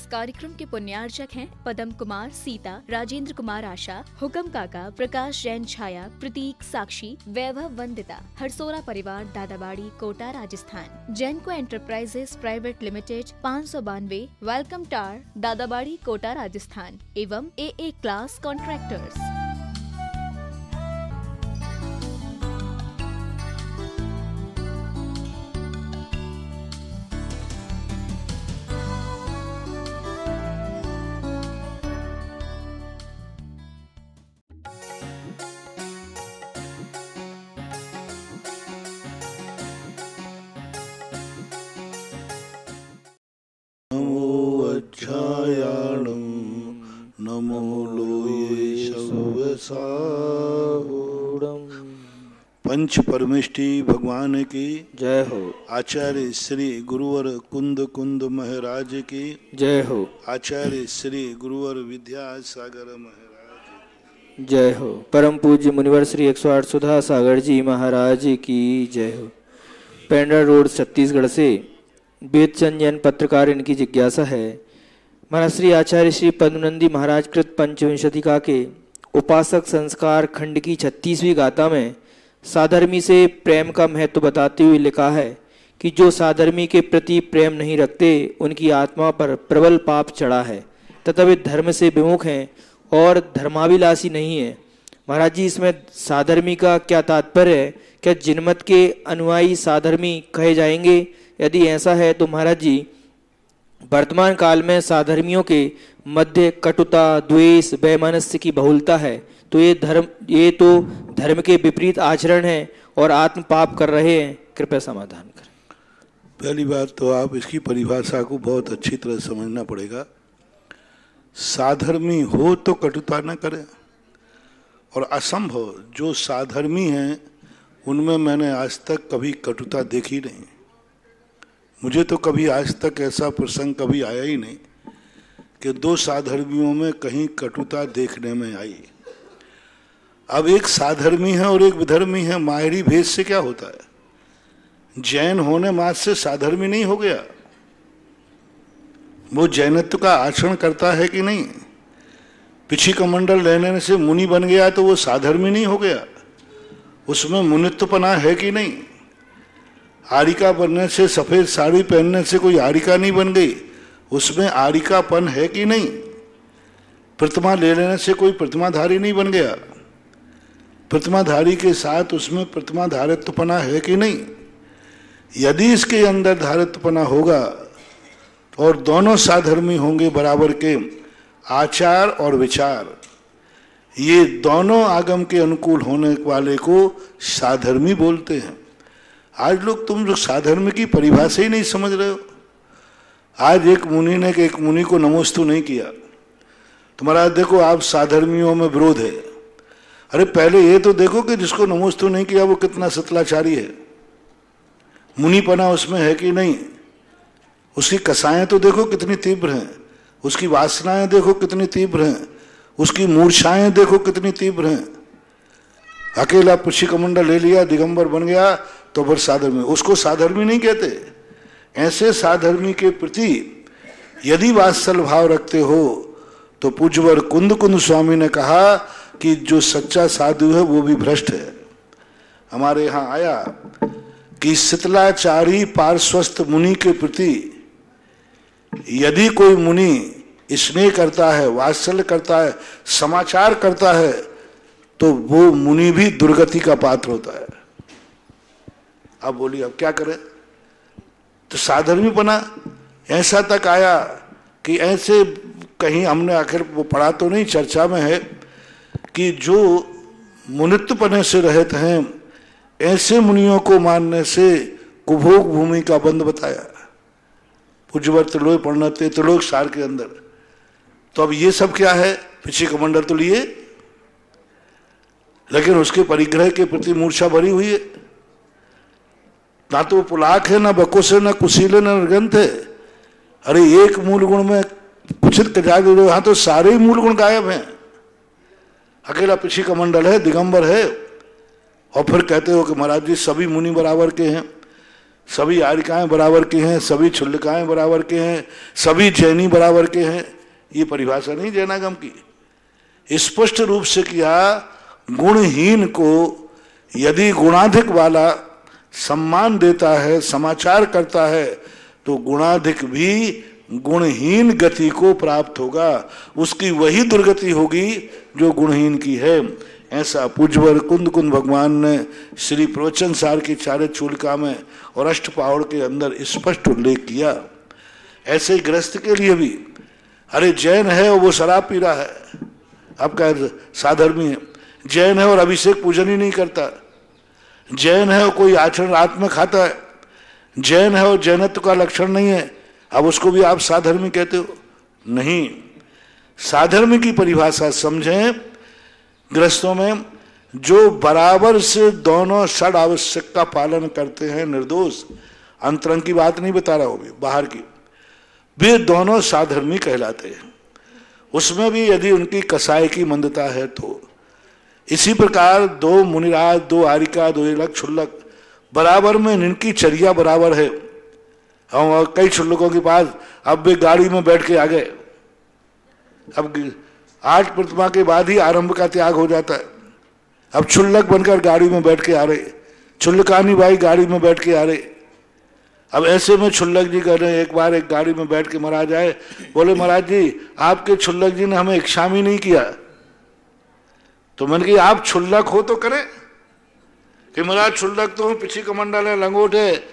इस कार्यक्रम के पुण्यार्चक हैं पदम कुमार, सीता, राजेंद्र कुमार, आशा, हुकम काका, प्रकाश जैन, छाया, प्रतीक, साक्षी, वैभव, वंदिता, हरसोरा परिवार, Dadabari, Kota, Rajasthan. Jainco enterprises private limited 592, welcome tower, Dadabari, Kota, Rajasthan एवं AA क्लास कॉन्ट्रैक्टर्स। नमो लोये पंच परमेष्टि भगवान की जय हो। आचार्य श्री गुरुवर कुंद कुंद महाराज की जय हो। आचार्य श्री गुरुवर विद्यासागर महाराज जय हो। परम पूज्य मुनिवर श्री 108 सुधा सागर जी महाराज की जय हो। पेंड्रा रोड छत्तीसगढ़ से वेदचंद जैन पत्रकार, इनकी जिज्ञासा है, महाराज श्री आचार्य श्री पद्मनंदी महाराज कृत पंचविंशतिका के उपासक संस्कार खंड की 36वीं गाथा में साधर्मी से प्रेम का महत्व बताते हुए लिखा है कि जो साधर्मी के प्रति प्रेम नहीं रखते उनकी आत्मा पर प्रबल पाप चढ़ा है तथा वे धर्म से विमुख हैं और धर्माभिलाषी नहीं है। महाराज जी, इसमें साधर्मी का क्या तात्पर्य है? क्या जिनमत के अनुयायी साधर्मी कहे जाएंगे? यदि ऐसा है तो महाराज जी, वर्तमान काल में साधर्मियों के मध्य कटुता, द्वेष, वैमनस्य की बहुलता है, तो ये तो धर्म के विपरीत आचरण है और आत्म पाप कर रहे हैं। कृपया समाधान करें। पहली बात तो आप इसकी परिभाषा को बहुत अच्छी तरह समझना पड़ेगा। साधर्मी हो तो कटुता न करे, और असंभव जो साधर्मी हैं उनमें मैंने आज तक कभी कटुता देखी नहीं। मुझे तो कभी आज तक ऐसा प्रसंग कभी आया ही नहीं कि दो साधर्मियों में कहीं कटुता देखने में आई। अब एक साधर्मी है और एक विधर्मी है, मायरी भेद से क्या होता है? जैन होने मात्र से साधर्मी नहीं हो गया। वो जैनत्व का आचरण करता है कि नहीं? पिछी कमंडल लेने से मुनि बन गया तो वो साधर्मी नहीं हो गया, उसमें मुनित्वपना है कि नहीं? आरिका बनने से, सफेद साड़ी पहनने से कोई आरिका नहीं बन गई, उसमें आरिकापन है कि नहीं? प्रतिमा ले लेने से कोई प्रतिमाधारी नहीं बन गया, प्रतिमाधारी के साथ उसमें प्रतिमा धारित्वपना है कि नहीं? यदि इसके अंदर धारित्वपना होगा और दोनों साधर्मी होंगे बराबर के आचार और विचार, ये दोनों आगम के अनुकूल होने वाले को साधर्मी बोलते हैं। आज लोग तुम जो साधर्म की परिभाषा ही नहीं समझ रहे हो। आज एक मुनि ने एक मुनि को नमोस्तु नहीं किया, तुम्हारा देखो आप साधर्मियों में विरोध है। अरे पहले ये तो देखो कि जिसको नमोस्तु नहीं किया वो कितना सतलाचारी है, मुनिपना उसमें है कि नहीं? उसकी कसाएं तो देखो कितनी तीव्र हैं, उसकी वासनाएं देखो कितनी तीव्र हैं, उसकी मूर्छाएं देखो कितनी तीव्र हैं। अकेला पुष्य कमंडल ले लिया, दिगंबर बन गया तो फिर साधर्मी, उसको साधर्मी नहीं कहते। ऐसे साधर्मी के प्रति यदि वात्सल भाव रखते हो तो पूज्यवर कुंद कुंद स्वामी ने कहा कि जो सच्चा साधु है वो भी भ्रष्ट है। हमारे यहाँ आया कि शीतलाचारी पार्श्वस्थ मुनि के प्रति यदि कोई मुनि स्नेह करता है, वात्सल्य करता है, समाचार करता है, तो वो मुनि भी दुर्गति का पात्र होता है। अब बोलिए अब क्या करें? तो साधर्मीपना ऐसा तक आया कि ऐसे कहीं हमने आखिर वो पढ़ा तो नहीं, चर्चा में है कि जो मुनित्वपने से रहते हैं ऐसे मुनियों को मानने से कुभोग भूमि का बंद बताया। पूज्यवर त्रिलोक पढ़ते त्रिलोक सार के अंदर। तो अब ये सब क्या है? पिछे कमंडल तो लिए, लेकिन उसके परिग्रह के प्रति मूर्छा भरी हुई है। ना तो पुलाक है, ना बकुस है, ना कुशील, ना ग्रंथ है। अरे एक मूल गुण में उचित यहाँ तो सारे ही मूल गुण गायब हैं। अकेला पिछी कमंडल है, दिगंबर है, और फिर कहते हो कि महाराज जी सभी मुनि बराबर के हैं। सभी आर्यिकाएं बराबर के हैं, सभी क्षुल्लकाएं बराबर के हैं, सभी जैनी बराबर के हैं, ये परिभाषा नहीं जैनागम की। स्पष्ट रूप से किया, गुणहीन को यदि गुणाधिक वाला सम्मान देता है, समाचार करता है, तो गुणाधिक भी गुणहीन गति को प्राप्त होगा, उसकी वही दुर्गति होगी जो गुणहीन की है। ऐसा पूज्यवर कुंद कुंद भगवान ने श्री प्रवचन सार की चारे चूलिका में और अष्टपहाड़ के अंदर स्पष्ट उल्लेख किया। ऐसे ही गृहस्थ के लिए भी, अरे जैन है और वो शराब पी रहा है, आपका साधर्मी है, जैन है और अभिषेक पूजन ही नहीं करता, जैन है और कोई आचरण रात में खाता है, जैन है और जैनत्व का लक्षण नहीं है, अब उसको भी आप साधर्मी कहते हो? नहीं, साधर्मी की परिभाषा समझें। गृहस्थों में जो बराबर से दोनों षड आवश्यक का पालन करते हैं, निर्दोष, अंतरंग की बात नहीं बता रहा हूं, भी बाहर की, वे दोनों साधर्मी कहलाते हैं। उसमें भी यदि उनकी कसाई की मंदता है तो। इसी प्रकार दो मुनिराज, दो आर्यिका, दो इलक क्षुल्लक बराबर में इनकी चर्या बराबर है। हम कई क्षुल्लकों के पास अब वे गाड़ी में बैठ के आ गए, अब 8 प्रतिमा के बाद ही आरंभ का त्याग हो जाता है। अब क्षुल्लक बनकर गाड़ी में बैठ के आ रहे, क्षुल्लकानी भाई गाड़ी में बैठ के आ रहे। अब ऐसे में क्षुल्लक जी कह रहे हैं, एक बार एक गाड़ी में बैठ के महाराज आए, बोले महाराज जी आपके क्षुल्लक जी ने हमें एक शामी नहीं किया। तो मैंने कहा आप क्षुल्लक हो तो करें, कि महाराज क्षुल्लक तो पिछी कमंडल है, लंगोट है।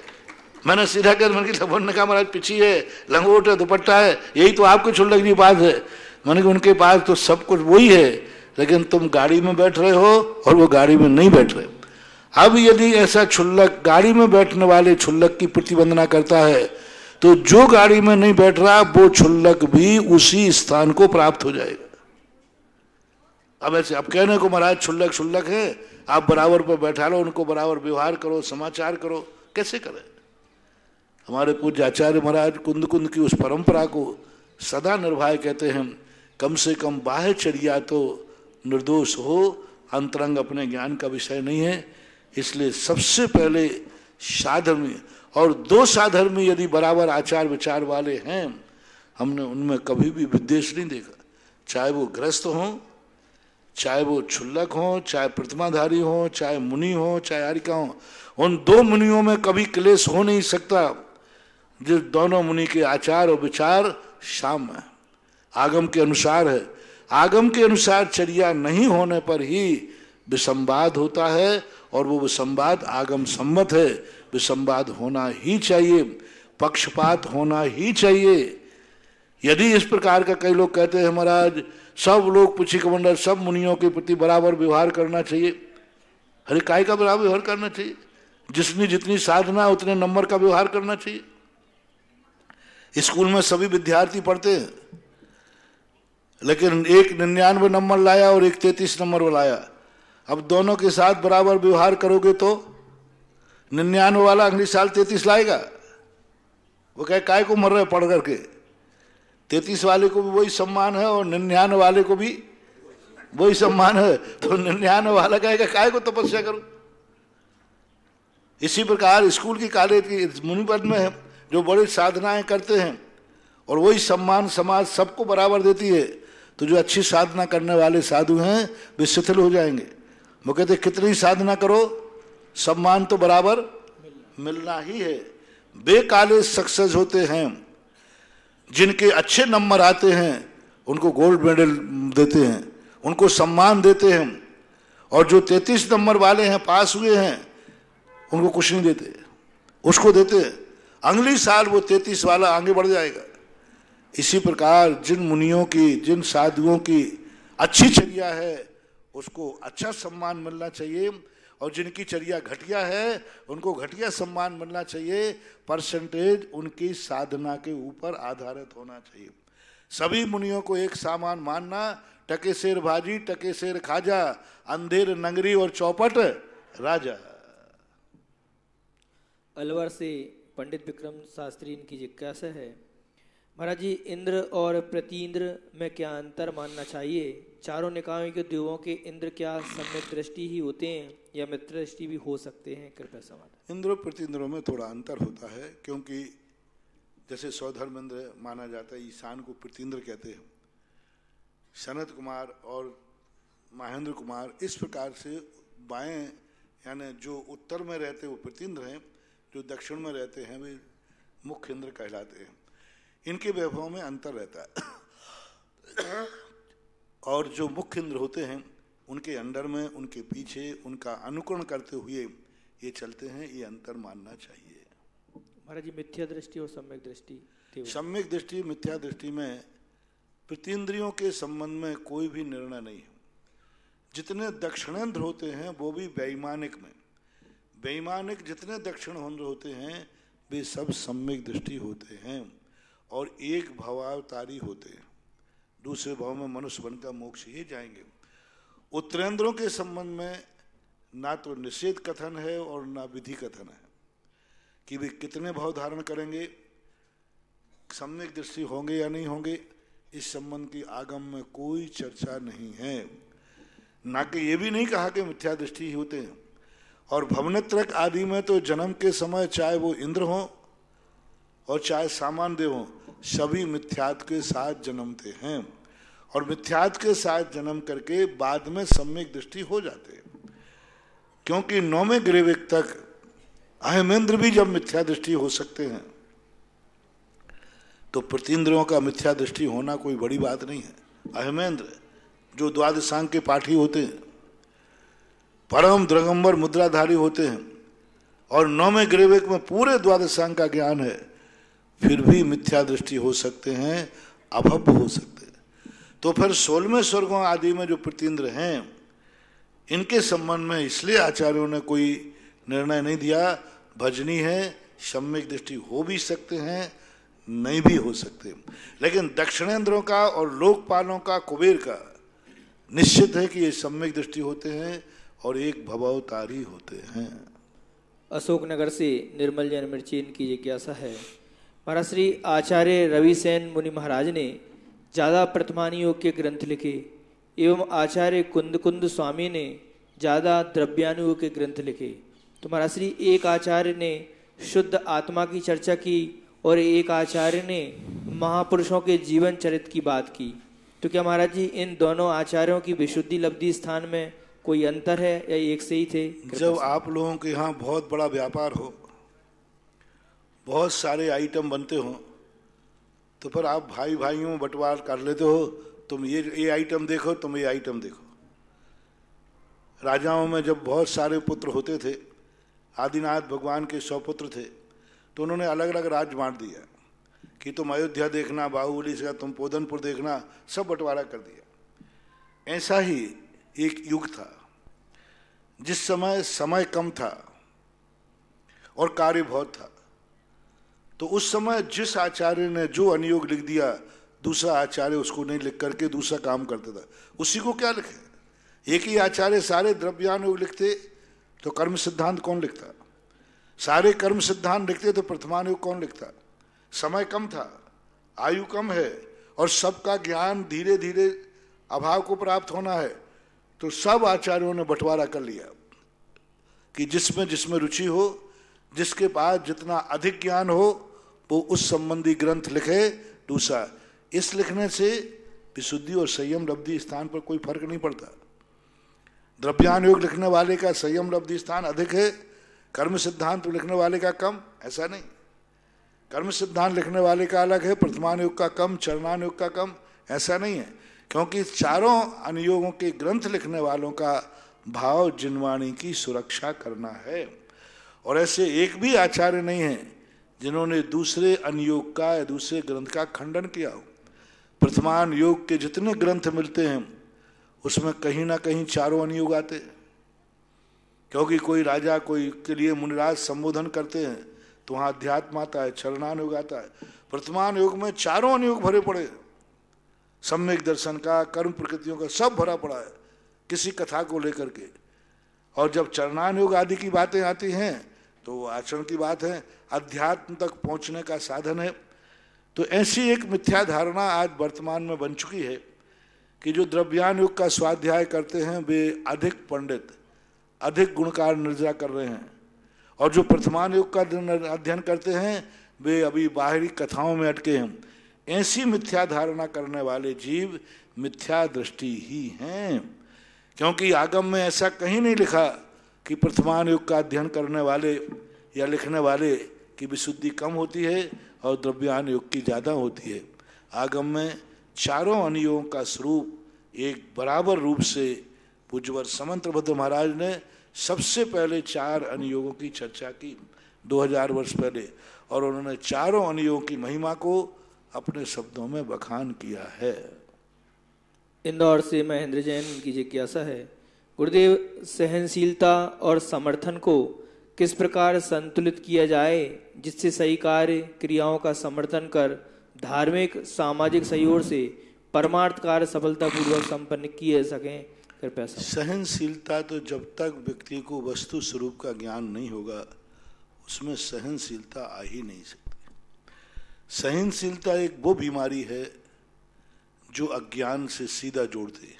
मैंने सीधा कर मैंने कहा महाराज पिछी है, लंगोट है, दुपट्टा है, यही तो आपके क्षुल्लक जी पास है। मैंने कहा उनके पास तो सब कुछ वही है, लेकिन तुम गाड़ी में बैठ रहे हो और वो गाड़ी में नहीं बैठ रहे। अब यदि ऐसा क्षुल्लक गाड़ी में बैठने वाले क्षुल्लक की प्रतिवंदना करता है, तो जो गाड़ी में नहीं बैठ रहा वो क्षुल्लक भी उसी स्थान को प्राप्त हो जाएगा। अब ऐसे अब कहने को महाराज क्षुल्लक क्षुल्लक है, आप बराबर पर बैठा लो, उनको बराबर व्यवहार करो, समाचार करो, कैसे करें? हमारे पूज्य आचार्य महाराज कुंद कुंद की उस परंपरा को सदा निर्भय कहते हैं, कम से कम बाह्य चर्या तो निर्दोष हो, अंतरंग अपने ज्ञान का विषय नहीं है। इसलिए सबसे पहले साधर्मी, और दो साधर्मी यदि बराबर आचार विचार वाले हैं, हमने उनमें कभी भी विद्वेष नहीं देखा, चाहे वो गृहस्थ हों, चाहे वो क्षुल्लक हों, चाहे प्रतिमाधारी हों, चाहे मुनि हों, चाहे आर्यिका हों। उन दो मुनियों में कभी क्लेश हो नहीं सकता जिस दोनों मुनि के आचार और विचार शाम है, आगम के अनुसार है। आगम के अनुसार चर्या नहीं होने पर ही विसंवाद होता है, और वो विसंवाद आगम सम्मत है। विसंवाद होना ही चाहिए, पक्षपात होना ही चाहिए। यदि इस प्रकार का कई लोग कहते हैं महाराज सब लोग पुछी कमंडल सब मुनियों के प्रति बराबर व्यवहार करना चाहिए, अरे काय का बराबर व्यवहार करना चाहिए? जिसने जितनी साधना उतने नंबर का व्यवहार करना चाहिए। स्कूल में सभी विद्यार्थी पढ़ते हैं, लेकिन एक 99 नंबर लाया और एक 33 नंबर लाया। अब दोनों के साथ बराबर व्यवहार करोगे तो 99 वाला अगले साल 33 लाएगा, वो कहे काय को मर रहे पढ़ करके। 33 वाले को भी वही सम्मान है और 99 वाले को भी वही सम्मान है, तो 99 वाला कहेगा काय को तपस्या करो। इसी प्रकार स्कूल की कॉलेज की मुनिपद में है, जो बड़ी साधनाएं करते हैं और वही सम्मान समाज सबको बराबर देती है, तो जो अच्छी साधना करने वाले साधु हैं वे शिथिल हो जाएंगे। वो कहते कितनी साधना करो सम्मान तो बराबर मिलना ही है। वे कॉलेज सक्सेस होते हैं जिनके अच्छे नंबर आते हैं, उनको गोल्ड मेडल देते हैं, उनको सम्मान देते हैं, और जो 33 नंबर वाले हैं पास हुए हैं उनको कुछ नहीं देते, उसको देते हैं। अगली साल वो 33 वाला आगे बढ़ जाएगा। इसी प्रकार जिन मुनियों की, जिन साधुओं की अच्छी चर्या है उसको अच्छा सम्मान मिलना चाहिए, और जिनकी चर्या घटिया है उनको घटिया सम्मान मिलना चाहिए। परसेंटेज उनकी साधना के ऊपर आधारित होना चाहिए। सभी मुनियों को एक सामान मानना, टके शेर भाजी टके शेर खाजा, अंधेर नगरी और चौपट राजा। अलवर से पंडित विक्रम शास्त्री इनकी जिज्ञासा है, महाराज जी, इंद्र और प्रतींद्र में क्या अंतर मानना चाहिए? चारों निकायों के देवों के इंद्र क्या सम्यक दृष्टि ही होते हैं या मित्र दृष्टि भी हो सकते हैं? कृपया समाधान। इंद्र प्रतींद्रों में थोड़ा अंतर होता है, क्योंकि जैसे सौधर्मेंद्र माना जाता है, ईशान को प्रतींद्र कहते हैं, सनत कुमार और महेंद्र कुमार इस प्रकार से बाएं यानी जो उत्तर में रहते हैं वो प्रतींद्र हैं, जो दक्षिण में रहते हैं वे मुख्य इंद्र कहलाते हैं। इनके वैभव में अंतर रहता है और जो मुख्य इंद्र होते हैं उनके अंडर में, उनके पीछे उनका अनुकरण करते हुए ये चलते हैं, ये अंतर मानना चाहिए। महाराज जी, मिथ्या दृष्टि और सम्यक दृष्टि? सम्यक दृष्टि मिथ्या दृष्टि में प्रतींद्रियों के संबंध में कोई भी निर्णय नहीं है। जितने दक्षिणेंद्र होते हैं वो भी वैमानिक में, वैमानिक जितने दक्षिणेंद्र होते हैं वे सब सम्यक दृष्टि होते हैं और एक भवावतारी होते हैं, दूसरे भाव में मनुष्य बनकर मोक्ष ही जाएंगे। उत्तरेंद्रों के संबंध में ना तो निषेध कथन है और ना विधि कथन है कि वे कितने भाव धारण करेंगे, सम्यक दृष्टि होंगे या नहीं होंगे, इस संबंध की आगम में कोई चर्चा नहीं है। ना कि ये भी नहीं कहा कि मिथ्या दृष्टि ही होते हैं। और भवनत्रक आदि में तो जन्म के समय चाहे वो इंद्र हो और चाहे सामान्य देव हो, सभी मिथ्यात्व के साथ जन्मते हैं और मिथ्यात्व के साथ जन्म करके बाद में सम्यक दृष्टि हो जाते हैं। क्योंकि 9वें ग्रेविक तक अहमेंद्र भी जब मिथ्या दृष्टि हो सकते हैं तो प्रतींद्रियों का मिथ्या दृष्टि होना कोई बड़ी बात नहीं है। अहमेंद्र जो द्वादशांग के पाठी होते हैं, परम द्रगंबर मुद्राधारी होते हैं और 9वें ग्रेविक में पूरे द्वादशांग का ज्ञान है, फिर भी मिथ्या दृष्टि हो सकते हैं, अभव्य हो सकते हैं। तो फिर 16वें स्वर्गों आदि में जो प्रतींद्र हैं इनके संबंध में इसलिए आचार्यों ने कोई निर्णय नहीं दिया। भजनी है, सम्यक दृष्टि हो भी सकते हैं, नहीं भी हो सकते, लेकिन दक्षिणेंद्रों का और लोकपालों का, कुबेर का निश्चित है कि ये सम्यक दृष्टि होते हैं और एक भवावतारी होते हैं। अशोकनगर से निर्मल जैन मिर्चीन की जिज्ञासा है। महाराज श्री आचार्य रविसेन मुनि महाराज ने ज़्यादा प्रथमान योग के ग्रंथ लिखे एवं आचार्य कुंद स्वामी ने ज़्यादा द्रव्यानुयोग के ग्रंथ लिखे। तो महाराज श्री एक आचार्य ने शुद्ध आत्मा की चर्चा की और एक आचार्य ने महापुरुषों के जीवन चरित्र की बात की। तो क्या महाराज जी इन दोनों आचार्यों की विशुद्धि लब्धि स्थान में कोई अंतर है या एक से ही थे? जब आप लोगों के यहाँ बहुत बड़ा व्यापार हो, बहुत सारे आइटम बनते हो, तो फिर आप भाई भाइयों में बंटवार कर लेते हो, तुम ये आइटम देखो, तुम ये आइटम देखो। राजाओं में जब बहुत सारे पुत्र होते थे, आदिनाथ भगवान के 100 पुत्र थे, तो उन्होंने अलग अलग राज्य बांट दिया कि तुम अयोध्या देखना, बाहुबली से तुम पोदनपुर देखना, सब बंटवारा कर दिया। ऐसा ही एक युग था जिस समय कम था और कार्य बहुत था, तो उस समय जिस आचार्य ने जो अनुयोग लिख दिया, दूसरा आचार्य उसको नहीं लिख करके दूसरा काम करता था। उसी को क्या लिखे? एक ही आचार्य सारे द्रव्यानुयोग लिखते तो कर्म सिद्धांत कौन लिखता? सारे कर्म सिद्धांत लिखते तो प्रथमानुयोग कौन लिखता? समय कम था, आयु कम है और सबका ज्ञान धीरे धीरे अभाव को प्राप्त होना है, तो सब आचार्यों ने बंटवारा कर लिया कि जिसमें रुचि हो, जिसके पास जितना अधिक ज्ञान हो वो उस संबंधी ग्रंथ लिखे। दूसरा, इस लिखने से विशुद्धि और संयम लब्धि स्थान पर कोई फर्क नहीं पड़ता। द्रव्यानुयोग लिखने वाले का संयम लब्धि स्थान अधिक है, कर्म सिद्धांत लिखने वाले का कम, ऐसा नहीं। कर्म सिद्धांत लिखने वाले का अलग है, प्रथमानुयोग का कम, चरणानुयोग का कम, ऐसा नहीं है। क्योंकि चारों अनुयोगों के ग्रंथ लिखने वालों का भाव जिनवाणी की सुरक्षा करना है। और ऐसे एक भी आचार्य नहीं है जिन्होंने दूसरे अनुयोग का या दूसरे ग्रंथ का खंडन किया हो। प्रथमानुयोग के जितने ग्रंथ मिलते हैं उसमें कहीं ना कहीं चारों अनुयोग आते हैं, क्योंकि कोई राजा कोई के लिए मुनिराज संबोधन करते हैं तो वहाँ अध्यात्म आता है, चरणानुयोग आता है। प्रथमानुयोग में चारों अनुयोग भरे पड़े, सम्यक दर्शन का, कर्म प्रकृतियों का, सब भरा पड़ा है किसी कथा को लेकर के। और जब चरणानुयोग आदि की बातें आती हैं तो आचरण की बात है, अध्यात्म तक पहुंचने का साधन है। तो ऐसी एक मिथ्या धारणा आज वर्तमान में बन चुकी है कि जो द्रव्यान युग का स्वाध्याय करते हैं वे अधिक पंडित, अधिक गुणकार निर्जा कर रहे हैं, और जो प्रथमान युग का अध्ययन करते हैं वे अभी बाहरी कथाओं में अटके हैं। ऐसी मिथ्या धारणा करने वाले जीव मिथ्या दृष्टि ही हैं, क्योंकि आगम में ऐसा कहीं नहीं लिखा कि प्रथमान युग का अध्ययन करने वाले या लिखने वाले की विशुद्धि कम होती है और द्रव्यान युग की ज़्यादा होती है। आगम में चारों अनियों का स्वरूप एक बराबर रूप से पूज्यवर समंतभद्र महाराज ने सबसे पहले 4 अनियोगों की चर्चा की 2000 वर्ष पहले, और उन्होंने चारों अनियों की महिमा को अपने शब्दों में बखान किया है। इंदौर से महेंद्र जैन की जिज्ञासा है, गुरुदेव सहनशीलता और समर्थन को किस प्रकार संतुलित किया जाए जिससे सही कार्य क्रियाओं का समर्थन कर धार्मिक सामाजिक सहयोग से परमार्थ कार्य सफलतापूर्वक संपन्न किए सकें, कृपया। सहनशीलता तो जब तक व्यक्ति को वस्तु स्वरूप का ज्ञान नहीं होगा उसमें सहनशीलता आ ही नहीं सकती। सहनशीलता एक वो बीमारी है जो अज्ञान से सीधा जोड़ती है,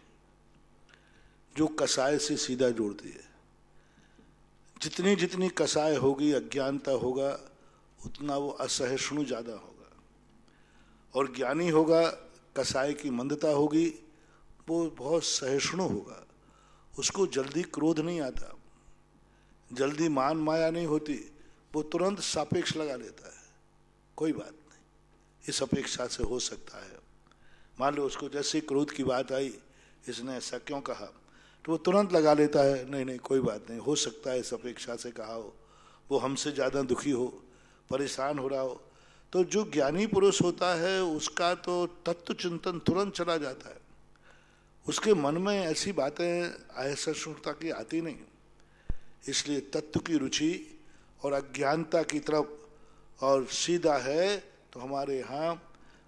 जो कसाय से सीधा जोड़ती है। जितनी जितनी कसाय होगी, अज्ञानता होगा, उतना वो असहिष्णु ज़्यादा होगा, और ज्ञानी होगा, कसाय की मंदता होगी, वो बहुत सहिष्णु होगा। उसको जल्दी क्रोध नहीं आता, जल्दी मान माया नहीं होती, वो तुरंत सापेक्ष लगा लेता है, कोई बात नहीं, इस अपेक्षा से हो सकता है। मान लो उसको जैसे क्रोध की बात आई, इसने ऐसा क्यों कहा, तो वो तुरंत लगा लेता है, नहीं नहीं कोई बात नहीं, हो सकता है इस अपेक्षा से कहा हो, वो हमसे ज़्यादा दुखी हो, परेशान हो रहा हो। तो जो ज्ञानी पुरुष होता है उसका तो तत्व चिंतन तुरंत चला जाता है, उसके मन में ऐसी बातें असहिष्णुता की आती नहीं। इसलिए तत्व की रुचि और अज्ञानता की तरफ और सीधा है तो हमारे यहाँ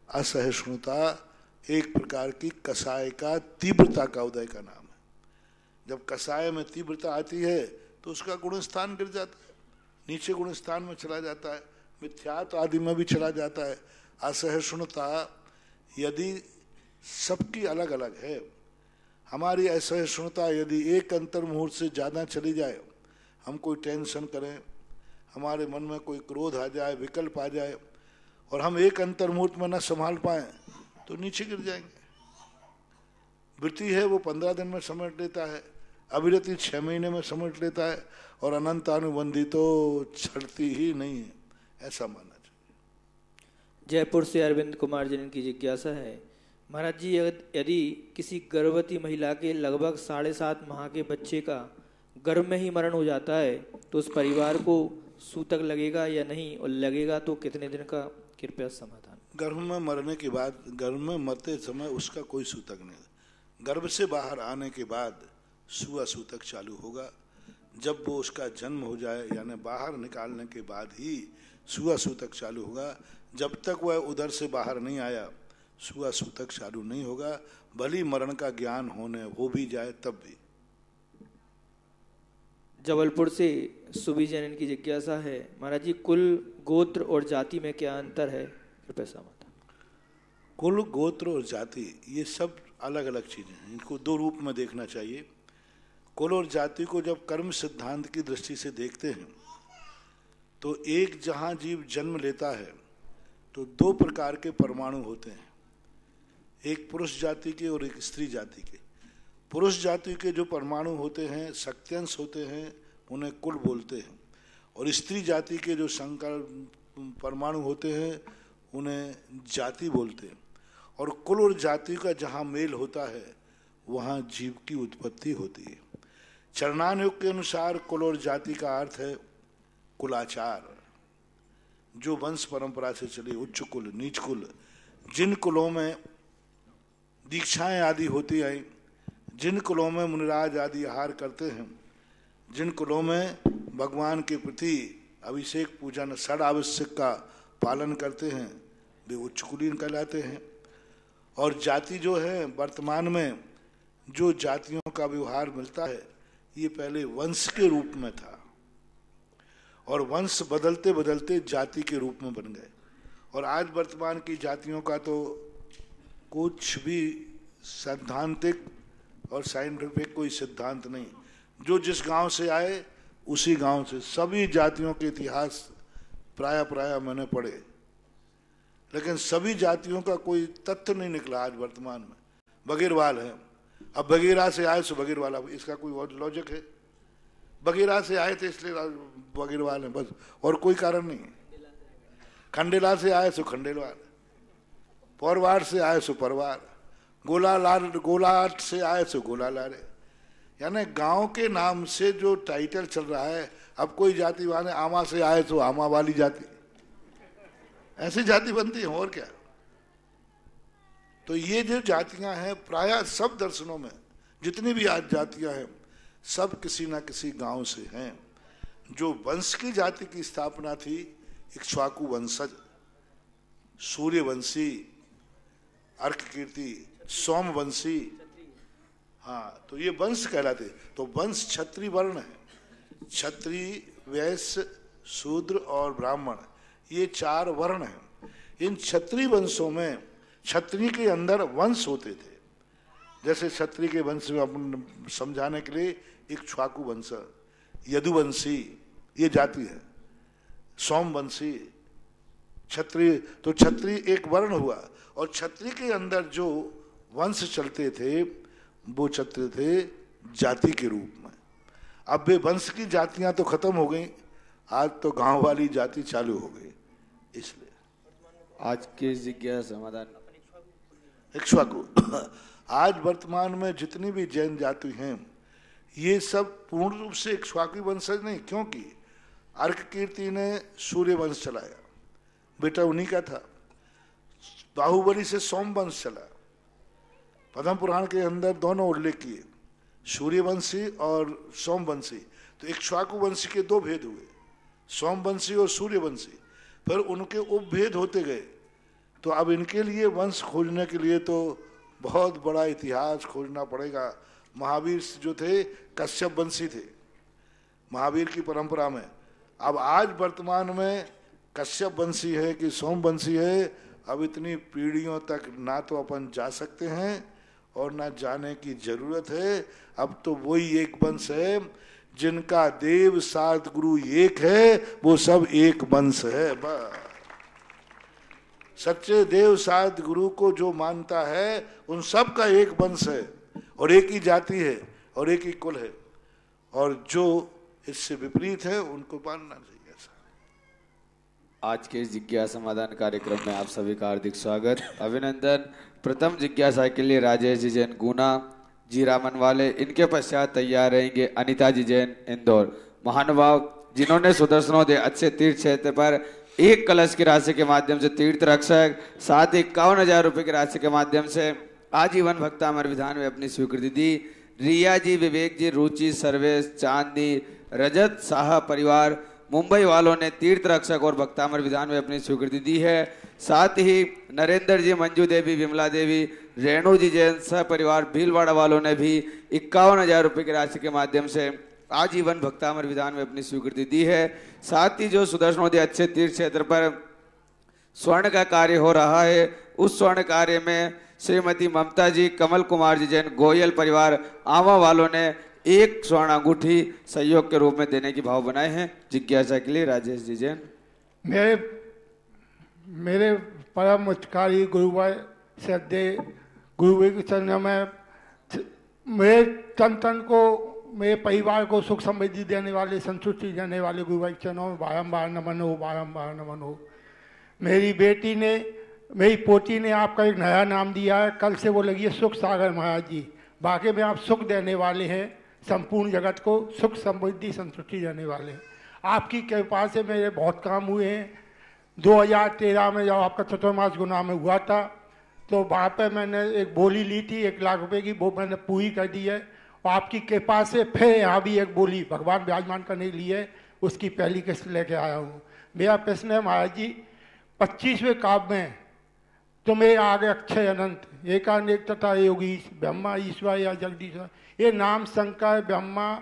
असहिष्णुता एक प्रकार की कसाय का तीव्रता का उदय का नाम है। जब कसाय में तीव्रता आती है तो उसका गुण स्थान गिर जाता है, नीचे गुण स्थान में चला जाता है, मिथ्यात्व आदि में भी चला जाता है। असहिष्णुता यदि सबकी अलग अलग है, हमारी असहिष्णुता यदि एक अंतर मुहूर्त से ज़्यादा चली जाए, हम कोई टेंशन करें, हमारे मन में कोई क्रोध आ जाए, विकल्प आ जाए, और हम एक अंतर मुहूर्त में न संभाल पाएं तो नीचे गिर जाएंगे। वृत्ति है वो 15 दिन में समेट लेता है, अविरति 6 महीने में समेट लेता है, और अनंतानुबंधी तो छड़ती ही नहीं है, ऐसा मानना चाहिए। जयपुर से अरविंद कुमार जी की जिज्ञासा है, महाराज जी यदि किसी गर्भवती महिला के लगभग 7.5 माह के बच्चे का गर्भ में ही मरण हो जाता है तो उस परिवार को सूतक लगेगा या नहीं, और लगेगा तो कितने दिन का, कृपया समाधान। गर्भ में मरने के बाद, गर्भ में मरते समय उसका कोई सूतक नहीं। गर्भ से बाहर आने के बाद सुआ सूतक चालू होगा। जब वो उसका जन्म हो जाए यानी बाहर निकालने के बाद ही सुआ सूतक चालू होगा। जब तक वह उधर से बाहर नहीं आया सुआ सूतक चालू नहीं होगा, भली मरण का ज्ञान हो भी जाए तब भी। जबलपुर से सुबी जैन की जिज्ञासा है, महाराज जी कुल, गोत्र और जाति में क्या अंतर है, कृपया समाधान। कुल, गोत्र और जाति ये सब अलग अलग चीजें हैं, इनको 2 रूप में देखना चाहिए। कुल और जाति को जब कर्म सिद्धांत की दृष्टि से देखते हैं तो एक जहाँ जीव जन्म लेता है तो 2 प्रकार के परमाणु होते हैं, एक पुरुष जाति के और एक स्त्री जाति के। पुरुष जाति के जो परमाणु होते हैं, शक्त्यंश होते हैं, उन्हें कुल बोलते हैं, और स्त्री जाति के जो संकर परमाणु होते हैं उन्हें जाति बोलते हैं। और कुल और जाति का जहाँ मेल होता है वहाँ जीव की उत्पत्ति होती है। चरणान युग के अनुसार कुल और जाति का अर्थ है कुलाचार, जो वंश परंपरा से चले, उच्च कुल, नीच कुल, जिन कुलों में दीक्षाएं आदि होती आई, जिन कुलों में मुनिराज आदि आहार करते हैं, जिन कुलों में भगवान के प्रति अभिषेक पूजन षड आवश्यक का पालन करते हैं, वे उच्च कुलीन कहलाते हैं। और जाति जो है, वर्तमान में जो जातियों का व्यवहार मिलता है ये पहले वंश के रूप में था, और वंश बदलते बदलते जाति के रूप में बन गए, और आज वर्तमान की जातियों का तो कुछ भी सैद्धांतिक और साइंटिफिक कोई सिद्धांत नहीं। जो जिस गांव से आए उसी गांव से, सभी जातियों के इतिहास प्राय मैंने पढ़े, लेकिन सभी जातियों का कोई तथ्य नहीं निकला आज वर्तमान में। बगीरवाल है, अब बगीरा से आए सो बगीरवाला, इसका कोई और लॉजिक है? बगीरा से आए थे इसलिए बगीरवाल है, बस, और कोई कारण नहीं है। खंडेला से आए सो खंडेलवाल, पौरवाड़ से आए सो परवार, गोलाट से आए सो गोलालारे। यानी गांव के नाम से जो टाइटल चल रहा है, अब कोई जाति वाले आमा से आए तो आमा वाली जाति, ऐसी जाति बनती है और क्या। तो ये जो जातियां हैं प्रायः सब दर्शनों में जितनी भी आज जातियां हैं सब किसी ना किसी गांव से हैं। जो वंश की जाति की स्थापना थी, इक्ष्वाकु वंशज, सूर्यवंशी, अर्ककीर्ति, सोमवंशी, हाँ, तो ये वंश कहलाते। तो वंश क्षत्रिय वर्ण है, क्षत्रिय, वैश्य, शूद्र और ब्राह्मण, ये 4 वर्ण हैं। इन क्षत्रिय वंशों में क्षत्रिय के अंदर वंश होते थे। जैसे क्षत्रिय के वंश में अपन समझाने के लिए इक्ष्वाकु वंश, यदुवंशी ये जाति है, सोमवंशी, क्षत्रिय। तो क्षत्रिय एक वर्ण हुआ, और क्षत्रिय के अंदर जो वंश चलते थे वो चलते थे जाति के रूप में। अब वे वंश की जातियां तो खत्म हो गई, आज तो गांव वाली जाति चालू हो गई। इसलिए आज के जिज्ञासा समाधान इक्ष्वाकु। आज वर्तमान में जितनी भी जैन जाति हैं ये सब पूर्ण रूप से इक्ष्वाकु वंशज नहीं, क्योंकि अर्ककीर्ति ने सूर्य वंश चलाया, बेटा उन्हीं का था। बाहुबली से सोमवंश चला। पद्म पुराण के अंदर दोनों उल्लेख किए, सूर्यवंशी और सोमवंशी। तो इक्ष्वाकु वंशी के 2 भेद हुए, सोमवंशी और सूर्यवंशी। फिर उनके उपभेद होते गए। तो अब इनके लिए वंश खोजने के लिए तो बहुत बड़ा इतिहास खोजना पड़ेगा। महावीर जो थे कश्यप वंशी थे महावीर की परंपरा में। अब आज वर्तमान में कश्यप वंशी है कि सोमवंशी है, अब इतनी पीढ़ियों तक ना तो अपन जा सकते हैं और ना जाने की जरूरत है। अब तो वही एक वंश है, जिनका देव सात गुरु एक है, वो सब एक वंश है। बस सच्चे देव सात गुरु को जो मानता है उन सब का एक वंश है और एक ही जाति है और एक ही कुल है, और जो इससे विपरीत है उनको मानना चाहिए। आज के जिज्ञासा समाधान कार्यक्रम में आप सभी का हार्दिक स्वागत, अभिनंदन। प्रथम जिज्ञासा के लिए राजेश जी जैन गुना, जीरा मनवाले, इनके पश्चात तैयार रहेंगे अनिता जी जैन इंदौर, महानुभाव जिन्होंने सुदर्शनोदय अच्छे तीर्थ क्षेत्र पर 1 कलश की राशि के माध्यम से तीर्थ रक्षक, साथ ही 51,000 रुपये की राशि के माध्यम से आजीवन भक्तामर विधान में अपनी स्वीकृति दी। रिया जी, विवेक जी, रुचि, सर्वेश, चांदी, रजत शाह परिवार मुंबई वालों ने तीर्थ रक्षक और भक्तामर विधान में अपनी स्वीकृति दी है। साथ ही नरेंद्र जी, मंजू देवी, विमला देवी, रेणु जी जैन सह परिवार भीलवाड़ा वालों ने भी 51,000 रुपये की राशि के माध्यम से आजीवन भक्तामर विधान में अपनी स्वीकृति दी है। साथ ही जो सुदर्शनोदय अच्छे तीर्थ क्षेत्र पर स्वर्ण का कार्य हो रहा है, उस स्वर्ण कार्य में श्रीमती ममता जी, कमल कुमार जी जैन गोयल परिवार आवा वालों ने 1 स्वर्ण अंगूठी सहयोग के रूप में देने की भाव बनाए हैं। जिज्ञासा के लिए राजेश जी जैन। मेरे परम उत्कारी गुरुवार श्रद्धेय गुरुवार के चरणों में मेरे तन को, मेरे परिवार को सुख समृद्धि देने वाले, संतुष्टि देने वाले गुरुवार के चरणों में बारम्बार नमन हो, बारम्बार नमन हो। मेरी बेटी ने, मेरी पोती ने आपका एक नया नाम दिया है, कल से वो लगी है सुख सागर महाराज जी। बाकी में आप सुख देने वाले हैं, संपूर्ण जगत को सुख समृद्धि संतुष्टि देने वाले हैं। आपकी कृपा से मेरे बहुत काम हुए हैं। 2013 में जब आपका चतुर्मास गुना में हुआ था तो वहाँ पे मैंने एक बोली ली थी 1 लाख रुपए की, वो मैंने पूरी कर दी है। और आपकी कृपा से फिर यहाँ भी एक बोली भगवान विराजमान करने के लिए उसकी पहली किस्त लेके आया हूँ। मेरा प्रश्न है महाराज जी, 25वें काव्य में तुम्हें आगे अक्षय अनंत एकानेक तथा योगीश ब्रह्मा ईश्वर या जगदीश्वर, ये नाम शंकर ब्रह्मा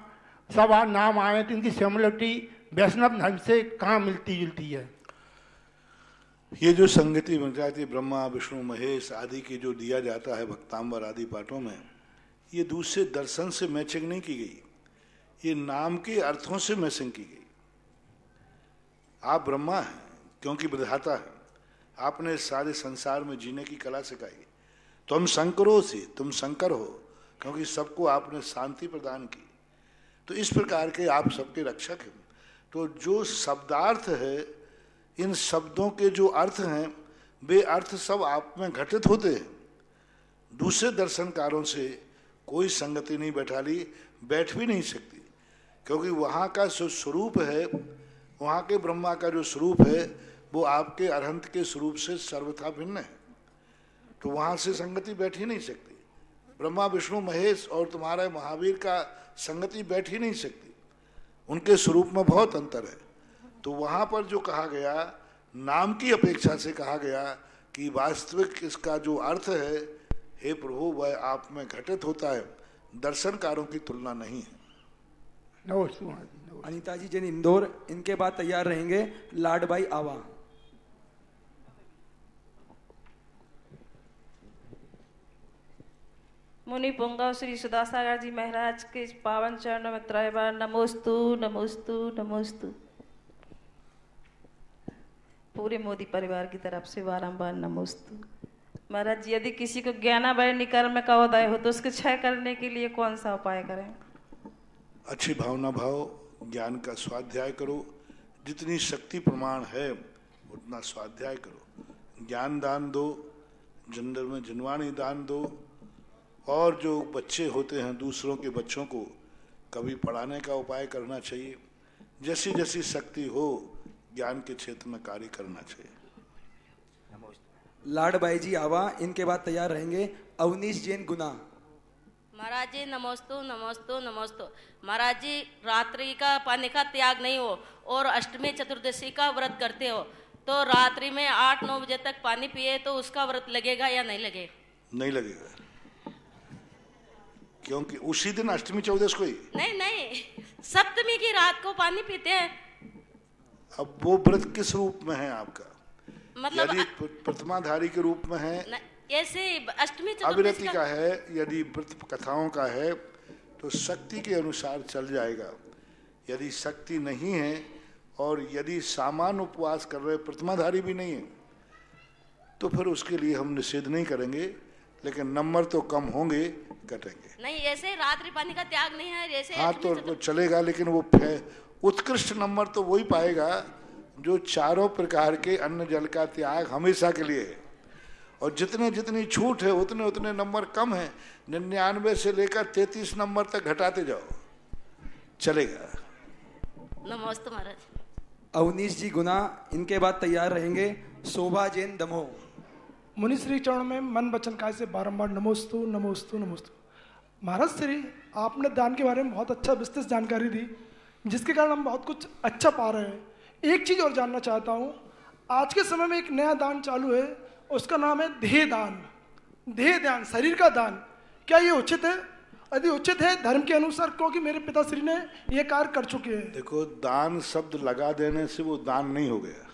सब नाम आए तो इनकी सिमिलरिटी वैष्णव धर्म से कहाँ मिलती जुलती है? ये जो संगति बन जाती है ब्रह्मा विष्णु महेश आदि की जो दिया जाता है भक्तांबर आदि पाठों में, ये दूसरे दर्शन से मैचिंग नहीं की गई, ये नाम के अर्थों से मैचिंग की गई। आप ब्रह्मा हैं क्योंकि विधाता है, आपने सारे संसार में जीने की कला सिखाई। तुम शंकरों से तुम शंकर हो क्योंकि सबको आपने शांति प्रदान की। तो इस प्रकार के आप सबके रक्षक हैं। तो जो शब्दार्थ है, इन शब्दों के जो अर्थ हैं वे अर्थ सब आप में घटित होते हैं। दूसरे दर्शनकारों से कोई संगति नहीं बैठ भी नहीं सकती, क्योंकि वहाँ का जो स्वरूप है, वहाँ के ब्रह्मा का जो स्वरूप है वो आपके अरहंत के स्वरूप से सर्वथा भिन्न है। तो वहाँ से संगति बैठ ही नहीं सकती। ब्रह्मा विष्णु महेश और तुम्हारा महावीर का संगति बैठ ही नहीं सकती, उनके स्वरूप में बहुत अंतर है। तो वहाँ पर जो कहा गया, नाम की अपेक्षा से कहा गया कि वास्तविक इसका जो अर्थ है, हे प्रभु वह आप में घटित होता है, दर्शनकारों की तुलना नहीं है। अनीता जी जैन इंदौर, इनके बाद तैयार रहेंगे लाडबाई आवा। मुनि पुंगव श्री सुदासागर जी महाराज के पावन चरणों में त्रय बार नमोस्तु नमोस्तु नमोस्तु। पूरे मोदी परिवार की तरफ से बारंबार नमोस्तु। महाराज जी, यदि किसी को ज्ञानावैर कर्म का उदय हो तो उसके क्षय करने के लिए कौन सा उपाय करें? अच्छी भावना भाव, ज्ञान का स्वाध्याय करो, जितनी शक्ति प्रमाण है उतना स्वाध्याय करो। ज्ञान दान दो, जंदर में जनवाणी दान दो, और जो बच्चे होते हैं दूसरों के बच्चों को कभी पढ़ाने का उपाय करना चाहिए। जैसी जैसी शक्ति हो ज्ञान के क्षेत्र में कार्य करना चाहिए। लाडबाई जी आवा, इनके बाद तैयार रहेंगे अवनीश जैन गुना। महाराज जी नमोस्तु नमोस्तु नमोस्तु। महाराज जी, रात्रि का पानी का त्याग नहीं हो और अष्टमी चतुर्दशी का व्रत करते हो तो रात्रि में 8-9 बजे तक पानी पिए तो उसका व्रत लगेगा या नहीं लगेगा? नहीं लगेगा, क्योंकि उसी दिन अष्टमी चौदश को ही नहीं, सप्तमी की रात को पानी पीते हैं। अब वो व्रत किस रूप में है आपका? मतलब यदि प्रथमाधारी के रूप में है, ऐसे अष्टमी अविरति का है, यदि व्रत कथाओं का है तो शक्ति के अनुसार चल जाएगा। यदि शक्ति नहीं है और यदि सामान्य उपवास कर रहे, प्रथमाधारी भी नहीं है, तो फिर उसके लिए हम निषेध नहीं करेंगे, लेकिन नंबर तो कम होंगे, कटेंगे नहीं। ऐसे रात्रि पानी का त्याग नहीं है जैसे। हाँ तो चलेगा, लेकिन वो उत्कृष्ट नंबर तो वही पाएगा जो चारों प्रकार के अन्न जल का त्याग हमेशा के लिए है। और जितने जितनी छूट है उतने उतने नंबर कम है। 99 से लेकर 33 नंबर तक घटाते जाओ, चलेगा। नमस्ते महाराज। अवनीश जी गुना, इनके बाद तैयार रहेंगे शोभा जैन दमोह। मुनि श्री चरण में मन वचन काय से बारंबार नमोस्तु नमोस्तु नमोस्तु। महाराज श्री, आपने दान के बारे में बहुत अच्छा विस्तृत जानकारी दी, जिसके कारण हम बहुत कुछ अच्छा पा रहे हैं। एक चीज़ और जानना चाहता हूँ, आज के समय में एक नया दान चालू है, उसका नाम है देह दान। देह दान, शरीर का दान, क्या ये उचित है? यदि उचित है धर्म के अनुसार, क्योंकि मेरे पिताश्री ने ये कार्य कर चुके हैं। देखो, दान शब्द लगा देने से वो दान नहीं हो गया।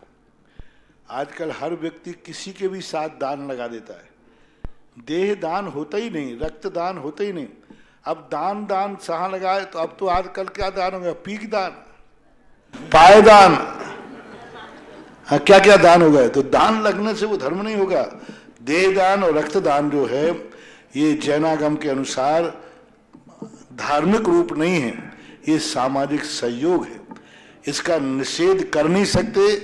आजकल हर व्यक्ति किसी के भी साथ दान लगा देता है। देह दान होता ही नहीं, रक्त दान होता ही नहीं। अब दान सहा लगाए तो अब तो आजकल क्या दान हो गया? पीक दान, पायदान, हाँ क्या क्या दान हो गए। तो दान लगने से वो धर्म नहीं होगा। देह दान और रक्त दान जो है ये जैनागम के अनुसार धार्मिक रूप नहीं है, ये सामाजिक सहयोग है। इसका निषेध कर नहीं सकते,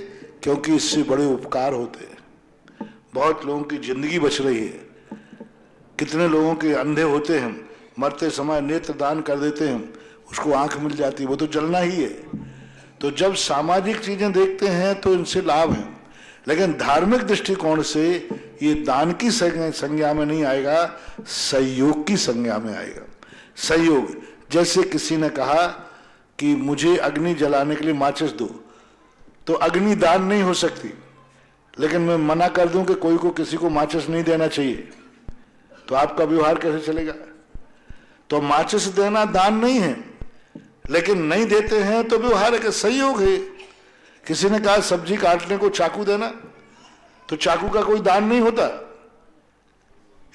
क्योंकि इससे बड़े उपकार होते हैं। बहुत लोगों की जिंदगी बच रही है। कितने लोगों के अंधे होते हैं, मरते समय नेत्र दान कर देते हैं, उसको आंख मिल जाती है, वो तो जलना ही है। तो जब सामाजिक चीजें देखते हैं तो इनसे लाभ है, लेकिन धार्मिक दृष्टिकोण से ये दान की संज्ञा में नहीं आएगा, सहयोग की संज्ञा में आएगा। सहयोग, जैसे किसी ने कहा कि मुझे अग्नि जलाने के लिए माचिस दो, तो अग्नि दान नहीं हो सकती, लेकिन मैं मना कर दूं कि कोई को किसी को माचिस नहीं देना चाहिए, तो आपका व्यवहार कैसे चलेगा? तो माचिस देना दान नहीं है, लेकिन नहीं देते हैं तो व्यवहार है, सहयोग है। किसी ने कहा सब्जी काटने को चाकू देना, तो चाकू का कोई दान नहीं होता,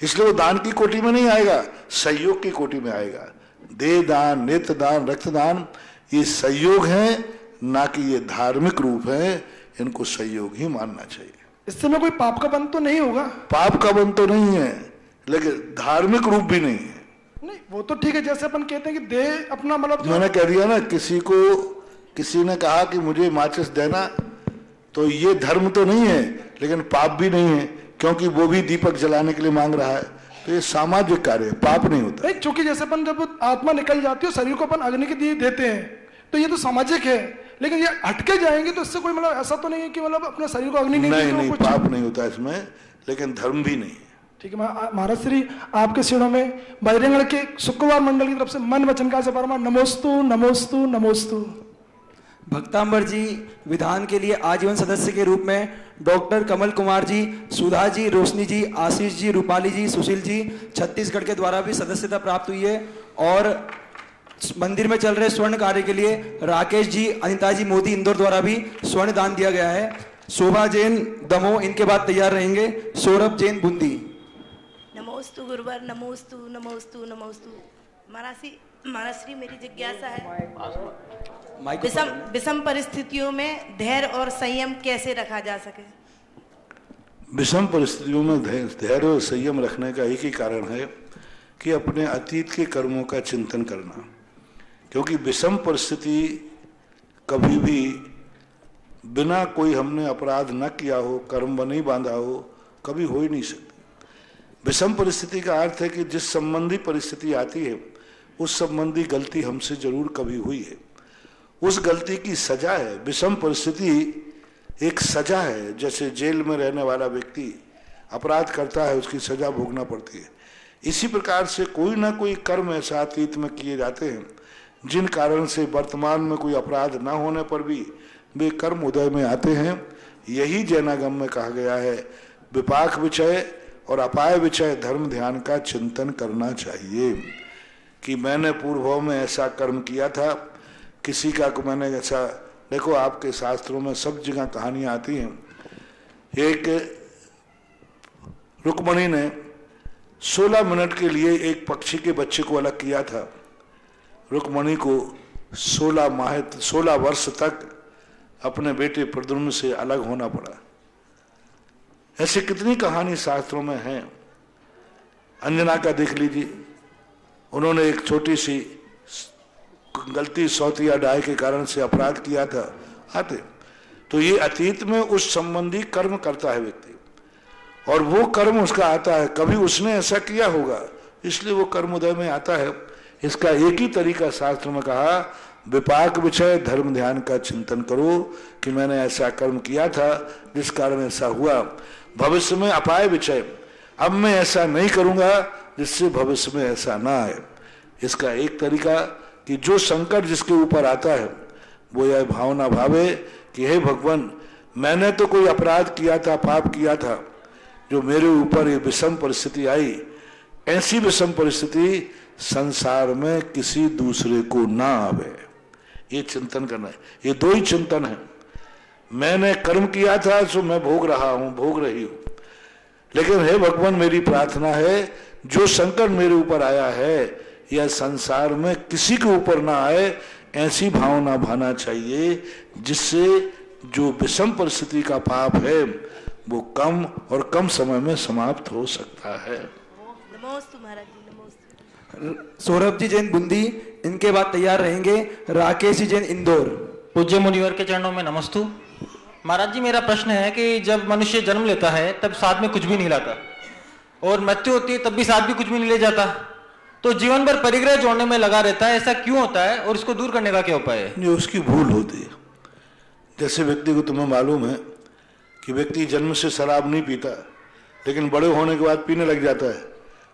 इसलिए वो दान की कोटि में नहीं आएगा, सहयोग की कोटि में आएगा। देह दान, नेत्र दान, रक्तदान ये सहयोग है, ना कि ये धार्मिक रूप है। इनको सहयोग ही मानना चाहिए। इससे में कोई पाप का बंध तो नहीं होगा? पाप का बंध तो नहीं है, लेकिन धार्मिक रूप भी नहीं है। नहीं, वो तो ठीक है, जैसे अपन कहते हैं कि देह अपना मतलब मैंने कह दिया ना, किसी ने कहा कि मुझे माचिस देना, तो ये धर्म तो नहीं है लेकिन पाप भी नहीं है, क्योंकि वो भी दीपक जलाने के लिए मांग रहा है। तो ये सामाजिक कार्य है, पाप नहीं होता। नहीं, चूंकि जैसे अपन जब आत्मा निकल जाती है शरीर को अपन अग्नि के दिए देते हैं, तो ये तो सामाजिक है, लेकिन ये हटके जाएंगे तो इससे कोई मतलब ऐसा तो नहीं है कि मतलब अपने शरीर को अग्नि नहीं, पाप नहीं होता इसमें, लेकिन धर्म भी नहीं है। ठीक है। महाराज श्री आपके शिरों में बजरंगगढ़ के शुक्रवार मंडल की तरफ से मन वचन का से परमार नमोस्तु नमोस्तु नमोस्तु। भक्तांबर जी विधान के लिए आजीवन सदस्य के रूप में डॉक्टर कमल कुमार जी, सुधा जी, रोशनी जी, आशीष जी, रूपाली जी, सुशील जी छत्तीसगढ़ के द्वारा भी सदस्यता प्राप्त हुई है। और मंदिर में चल रहे स्वर्ण कार्य के लिए राकेश जी, अनिता जी मोदी इंदौर द्वारा भी स्वर्ण दान दिया गया है। शोभा जैन दमोह इनके बाद तैयार रहेंगे। सौरभ जैन बूंदी। नमोस्तु गुरुवर, नमोस्तु नमोस्तु नमोस्तु। महाराज श्री मेरी जिज्ञासा है, विषम परिस्थितियों में धैर्य और संयम कैसे रखा जा सके? विषम परिस्थितियों में धैर्य और संयम रखने का एक ही कारण है कि अपने अतीत के कर्मों का चिंतन करना, क्योंकि विषम परिस्थिति कभी भी बिना कोई हमने अपराध न किया हो, कर्म नहीं बांधा हो, कभी हो ही नहीं सकती। विषम परिस्थिति का अर्थ है कि जिस संबंधी परिस्थिति आती है उस संबंधी गलती हमसे जरूर कभी हुई है, उस गलती की सजा है। विषम परिस्थिति एक सजा है, जैसे जेल में रहने वाला व्यक्ति अपराध करता है, उसकी सजा भोगना पड़ती है। इसी प्रकार से कोई ना कोई कर्म ऐसा अतीत में किए जाते हैं जिन कारण से वर्तमान में कोई अपराध ना होने पर भी वे कर्म उदय में आते हैं। यही जैनागम में कहा गया है, विपाक विषय और अपाय विषय धर्म ध्यान का चिंतन करना चाहिए कि मैंने पूर्व में ऐसा कर्म किया था, किसी का को मैंने ऐसा। देखो आपके शास्त्रों में सब जगह कहानियां आती हैं। एक रुक्मणी ने 16 मिनट के लिए एक पक्षी के बच्चे को अलग किया था। रुक्मणी को 16 वर्ष तक अपने बेटे प्रद्युम्न से अलग होना पड़ा। ऐसी कितनी कहानी शास्त्रों में है। अंजना का देख लीजिए, उन्होंने एक छोटी सी गलती सौतिया डाय के कारण से अपराध किया था आते। तो ये अतीत में उस संबंधी कर्म करता है व्यक्ति, और वो कर्म उसका आता है, कभी उसने ऐसा किया होगा इसलिए वो कर्म उदय में आता है। इसका एक ही तरीका शास्त्र में कहा, विपाक विषय धर्म ध्यान का चिंतन करो कि मैंने ऐसा कर्म किया था जिस कारण ऐसा हुआ। भविष्य में अपाय विषय, अब मैं ऐसा नहीं करूंगा जिससे भविष्य में ऐसा ना आए। इसका एक तरीका कि जो संकट जिसके ऊपर आता है वो यह भावना भावे कि हे भगवान, मैंने तो कोई अपराध किया था, पाप किया था, जो मेरे ऊपर ये विषम परिस्थिति आई, ऐसी विषम परिस्थिति संसार में किसी दूसरे को ना आवे। ये चिंतन करना है। ये दो ही चिंतन है। मैंने कर्म किया था सो मैं भोग रहा हूं, भोग रही हूं, लेकिन हे भगवान मेरी प्रार्थना है जो संकट मेरे ऊपर आया है यह संसार में किसी के ऊपर ना आए, ऐसी भावना भाना चाहिए जिससे जो विषम परिस्थिति का पाप है वो कम और कम समय में समाप्त हो सकता है। नमोस्तु महाराज जी, नमोस्तु। सौरभ जी जैन बूंदी, इनके बाद तैयार रहेंगे राकेश जी जैन इंदौर। पूज्य मुनिवर के चरणों में नमस्तु। महाराज जी मेरा प्रश्न है कि जब मनुष्य जन्म लेता है तब साथ में कुछ भी नहीं लाता, और मृत्यु होती है तब भी साथ भी कुछ भी नहीं ले जाता, तो जीवन भर परिग्रह जोड़ने में लगा रहता है। ऐसा क्यों होता है और इसको दूर करने का क्या उपाय है? ये उसकी भूल होती है। जैसे व्यक्ति को तुम्हें मालूम है कि व्यक्ति जन्म से शराब नहीं पीता, लेकिन बड़े होने के बाद पीने लग जाता है,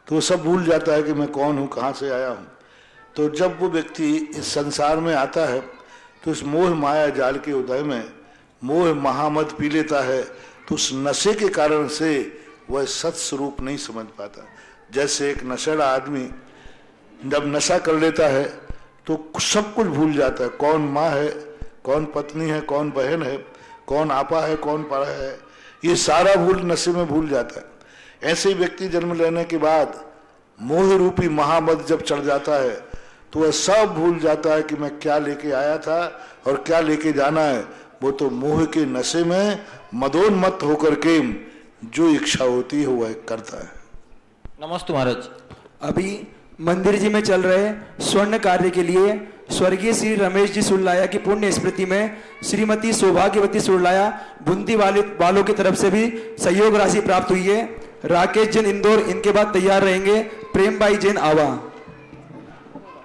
तो वो सब भूल जाता है कि मैं कौन हूँ, कहाँ से आया हूँ। तो जब वो व्यक्ति इस संसार में आता है तो इस मोह माया जाल के उदय में मोह महामद पी लेता है, तो उस नशे के कारण से वह सत स्वरूप नहीं समझ पाता। जैसे एक नशेड़ा आदमी जब नशा कर लेता है तो सब कुछ भूल जाता है, कौन माँ है, कौन पत्नी है, कौन बहन है, कौन आपा है, कौन परा है, ये सारा भूल नशे में भूल जाता है। ऐसे ही व्यक्ति जन्म लेने के बाद मोह रूपी महामद जब चढ़ जाता है तो वह सब भूल जाता है कि मैं क्या लेके आया था और क्या लेके जाना है। वो तो मोह के नशे में मदोन्मत्त होकर के जो इच्छा होती है वह करता है। नमस्ते महाराज। अभी मंदिर जी में चल रहे स्वर्ण कार्य के लिए स्वर्गीय श्री रमेश जी सुरलाया की पुण्य स्मृति में श्रीमती सौभाग्यवती सुरलाया बूंदी वालों की तरफ से भी सहयोग राशि प्राप्त हुई है। राकेश जैन इंदौर इनके बाद तैयार रहेंगे। प्रेम भाई जैन आवा।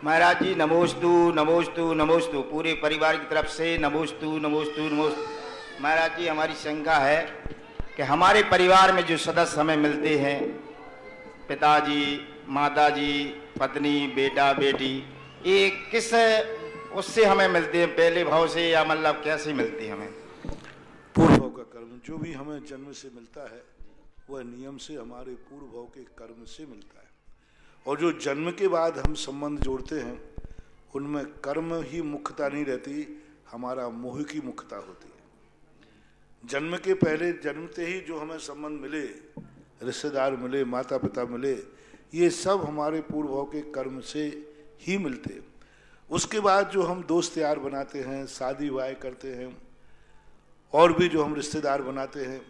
महाराज जी नमोस्तु नमोस्तु नमोस्तु, पूरे परिवार की तरफ से नमोस्तु नमोस्तु नमोस्तु। महाराज जी हमारी शंका है कि हमारे परिवार में जो सदस्य हमें मिलते हैं, पिताजी, माताजी, पत्नी, बेटा, बेटी, ये किस उससे हमें मिलते हैं, पहले भाव से या मतलब कैसे मिलते हैं हमें? पूर्व भाव का कर्म जो भी हमें जन्म से मिलता है वह नियम से हमारे पूर्व भाव के कर्म से मिलता है। और जो जन्म के बाद हम संबंध जोड़ते हैं उनमें कर्म ही मुख्यता नहीं रहती, हमारा मोह की मुख्यता होती है। जन्म के पहले जन्मते ही जो हमें संबंध मिले, रिश्तेदार मिले, माता पिता मिले, ये सब हमारे पूर्व भाव के कर्म से ही मिलते हैं। उसके बाद जो हम दोस्त यार बनाते हैं, शादी विवाह करते हैं और भी जो हम रिश्तेदार बनाते हैं,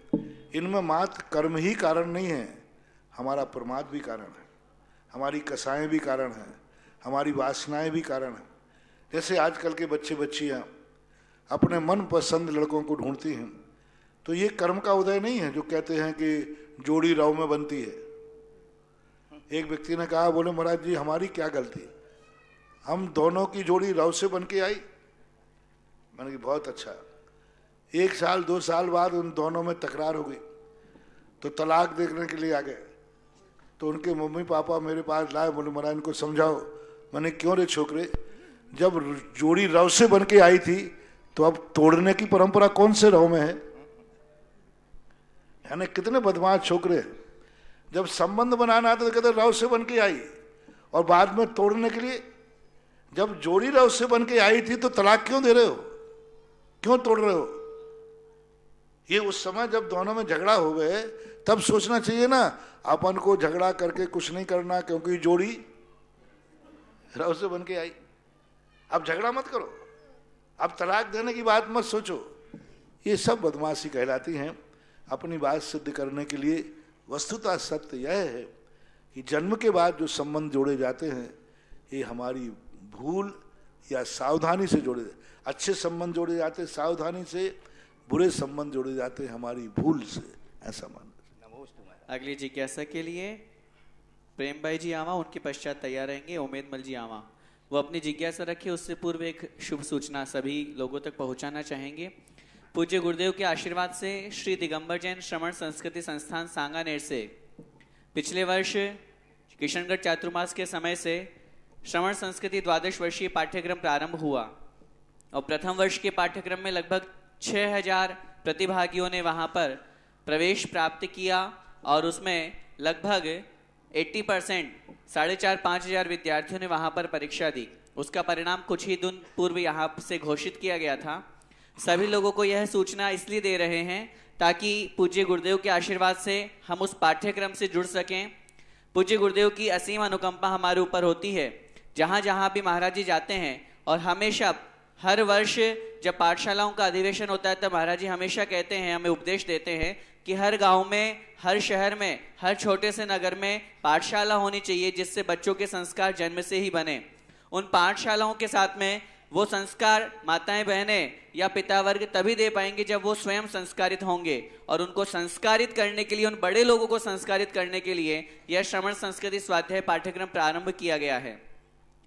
इनमें मात्र कर्म ही कारण नहीं है, हमारा प्रमाद भी कारण है, हमारी कसाएं भी कारण हैं, हमारी वासनाएं भी कारण हैं। जैसे आजकल के बच्चे बच्चियां अपने मन पसंद लड़कों को ढूंढती हैं तो ये कर्म का उदय नहीं है जो कहते हैं कि जोड़ी रव में बनती है। एक व्यक्ति ने कहा, बोले महाराज जी हमारी क्या गलती, हम दोनों की जोड़ी रव से बन के आई। मैंने कहा बहुत अच्छा। 1 साल 2 साल बाद उन दोनों में तकरार हो गई तो तलाक देखने के लिए आ गए। तो उनके मम्मी पापा मेरे पास लाए, बोले महाराज इनको समझाओ। मैंने क्यों रे छोकरे, जब जोड़ी रव से बन के आई थी तो अब तोड़ने की परंपरा कौन से रव में है? यानी कितने बदमाश छोकरे। जब संबंध बनाना था तो कहते रव से बन के आई और बाद में तोड़ने के लिए। जब जोड़ी रव से बन के आई थी तो तलाक क्यों दे रहे हो, क्यों तोड़ रहे हो? ये उस समय जब दोनों में झगड़ा हो गए तब सोचना चाहिए ना, अपन को झगड़ा करके कुछ नहीं करना क्योंकि जोड़ी रव से बन के आई। अब झगड़ा मत करो, अब तलाक देने की बात मत सोचो। ये सब बदमाशी कहलाती हैं। अपनी बात सिद्ध करने के लिए वस्तुतः सत्य यह है कि जन्म के बाद जो संबंध जोड़े जाते हैं ये हमारी भूल या सावधानी से जोड़े, अच्छे संबंध जोड़े जाते हैं सावधानी से, बुरे संबंध जोड़े जाते हैं हमारी भूल से, ऐसा मान। अगली जिज्ञासा के लिए प्रेम भाई जी आवा, उनके पश्चात तैयार रहेंगे उमेद मल जी आवा। वो अपनी जिज्ञासा रखे उससे पूर्व एक शुभ सूचना सभी लोगों तक पहुंचाना चाहेंगे। पूज्य गुरुदेव के आशीर्वाद से श्री दिगंबर जैन श्रवण संस्कृति संस्थान सांगानेर से पिछले वर्ष किशनगढ़ चातुर्मास के समय से श्रवण संस्कृति 12 वर्षीय पाठ्यक्रम प्रारंभ हुआ और प्रथम वर्ष के पाठ्यक्रम में लगभग 6000 प्रतिभागियों ने वहां पर प्रवेश प्राप्त किया और उसमें लगभग 80% 4500 विद्यार्थियों ने वहां पर परीक्षा दी। उसका परिणाम कुछ ही दिन पूर्व यहाँ से घोषित किया गया था। सभी लोगों को यह सूचना इसलिए दे रहे हैं ताकि पूज्य गुरुदेव के आशीर्वाद से हम उस पाठ्यक्रम से जुड़ सकें। पूज्य गुरुदेव की असीम अनुकंपा हमारे ऊपर होती है। जहाँ जहाँ भी महाराज जी जाते हैं और हमेशा हर वर्ष जब पाठशालाओं का अधिवेशन होता है तब महाराज जी हमेशा कहते हैं, हमें उपदेश देते हैं कि हर गांव में, हर शहर में, हर छोटे से नगर में पाठशाला होनी चाहिए जिससे बच्चों के संस्कार जन्म से ही बने। उन पाठशालाओं के साथ में वो संस्कार माताएं बहनें या पिता वर्ग तभी दे पाएंगे जब वो स्वयं संस्कारित होंगे। और उनको संस्कारित करने के लिए, उन बड़े लोगों को संस्कारित करने के लिए यह श्रवण संस्कृति स्वाध्याय पाठ्यक्रम प्रारंभ किया गया है।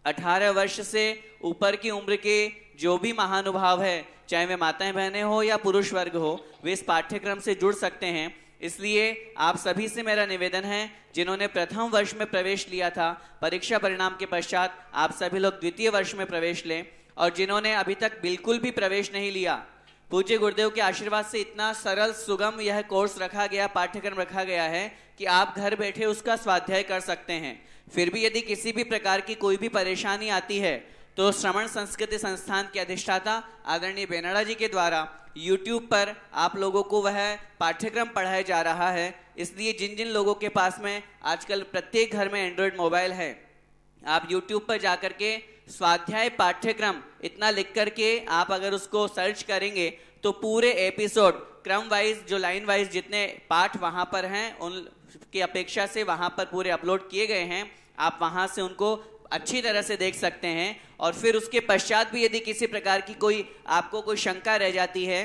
18 वर्ष से ऊपर की उम्र के जो भी महानुभाव है, चाहे वे माताएं बहनें हो या पुरुष वर्ग हो, वे इस पाठ्यक्रम से जुड़ सकते हैं। इसलिए आप सभी से मेरा निवेदन है, जिन्होंने प्रथम वर्ष में प्रवेश लिया था, परीक्षा परिणाम के पश्चात आप सभी लोग द्वितीय वर्ष में प्रवेश लें। और जिन्होंने अभी तक बिल्कुल भी प्रवेश नहीं लिया, पूज्य गुरुदेव के आशीर्वाद से इतना सरल सुगम यह कोर्स रखा गया, पाठ्यक्रम रखा गया है कि आप घर बैठे उसका स्वाध्याय कर सकते हैं। फिर भी यदि किसी भी प्रकार की कोई भी परेशानी आती है तो श्रवण संस्कृति संस्थान के अधिष्ठाता आदरणीय बेनाड़ा जी के द्वारा YouTube पर आप लोगों को वह पाठ्यक्रम पढ़ाया जा रहा है। इसलिए जिन जिन लोगों के पास में आजकल प्रत्येक घर में एंड्रॉयड मोबाइल है, आप YouTube पर जाकर के स्वाध्याय पाठ्यक्रम इतना लिख करके आप अगर उसको सर्च करेंगे तो पूरे एपिसोड क्रम वाइज, जो लाइन वाइज जितने पाठ वहां पर हैं उनकी अपेक्षा से वहां पर पूरे अपलोड किए गए हैं। आप वहां से उनको अच्छी तरह से देख सकते हैं। और फिर उसके पश्चात भी यदि किसी प्रकार की आपको कोई शंका रह जाती है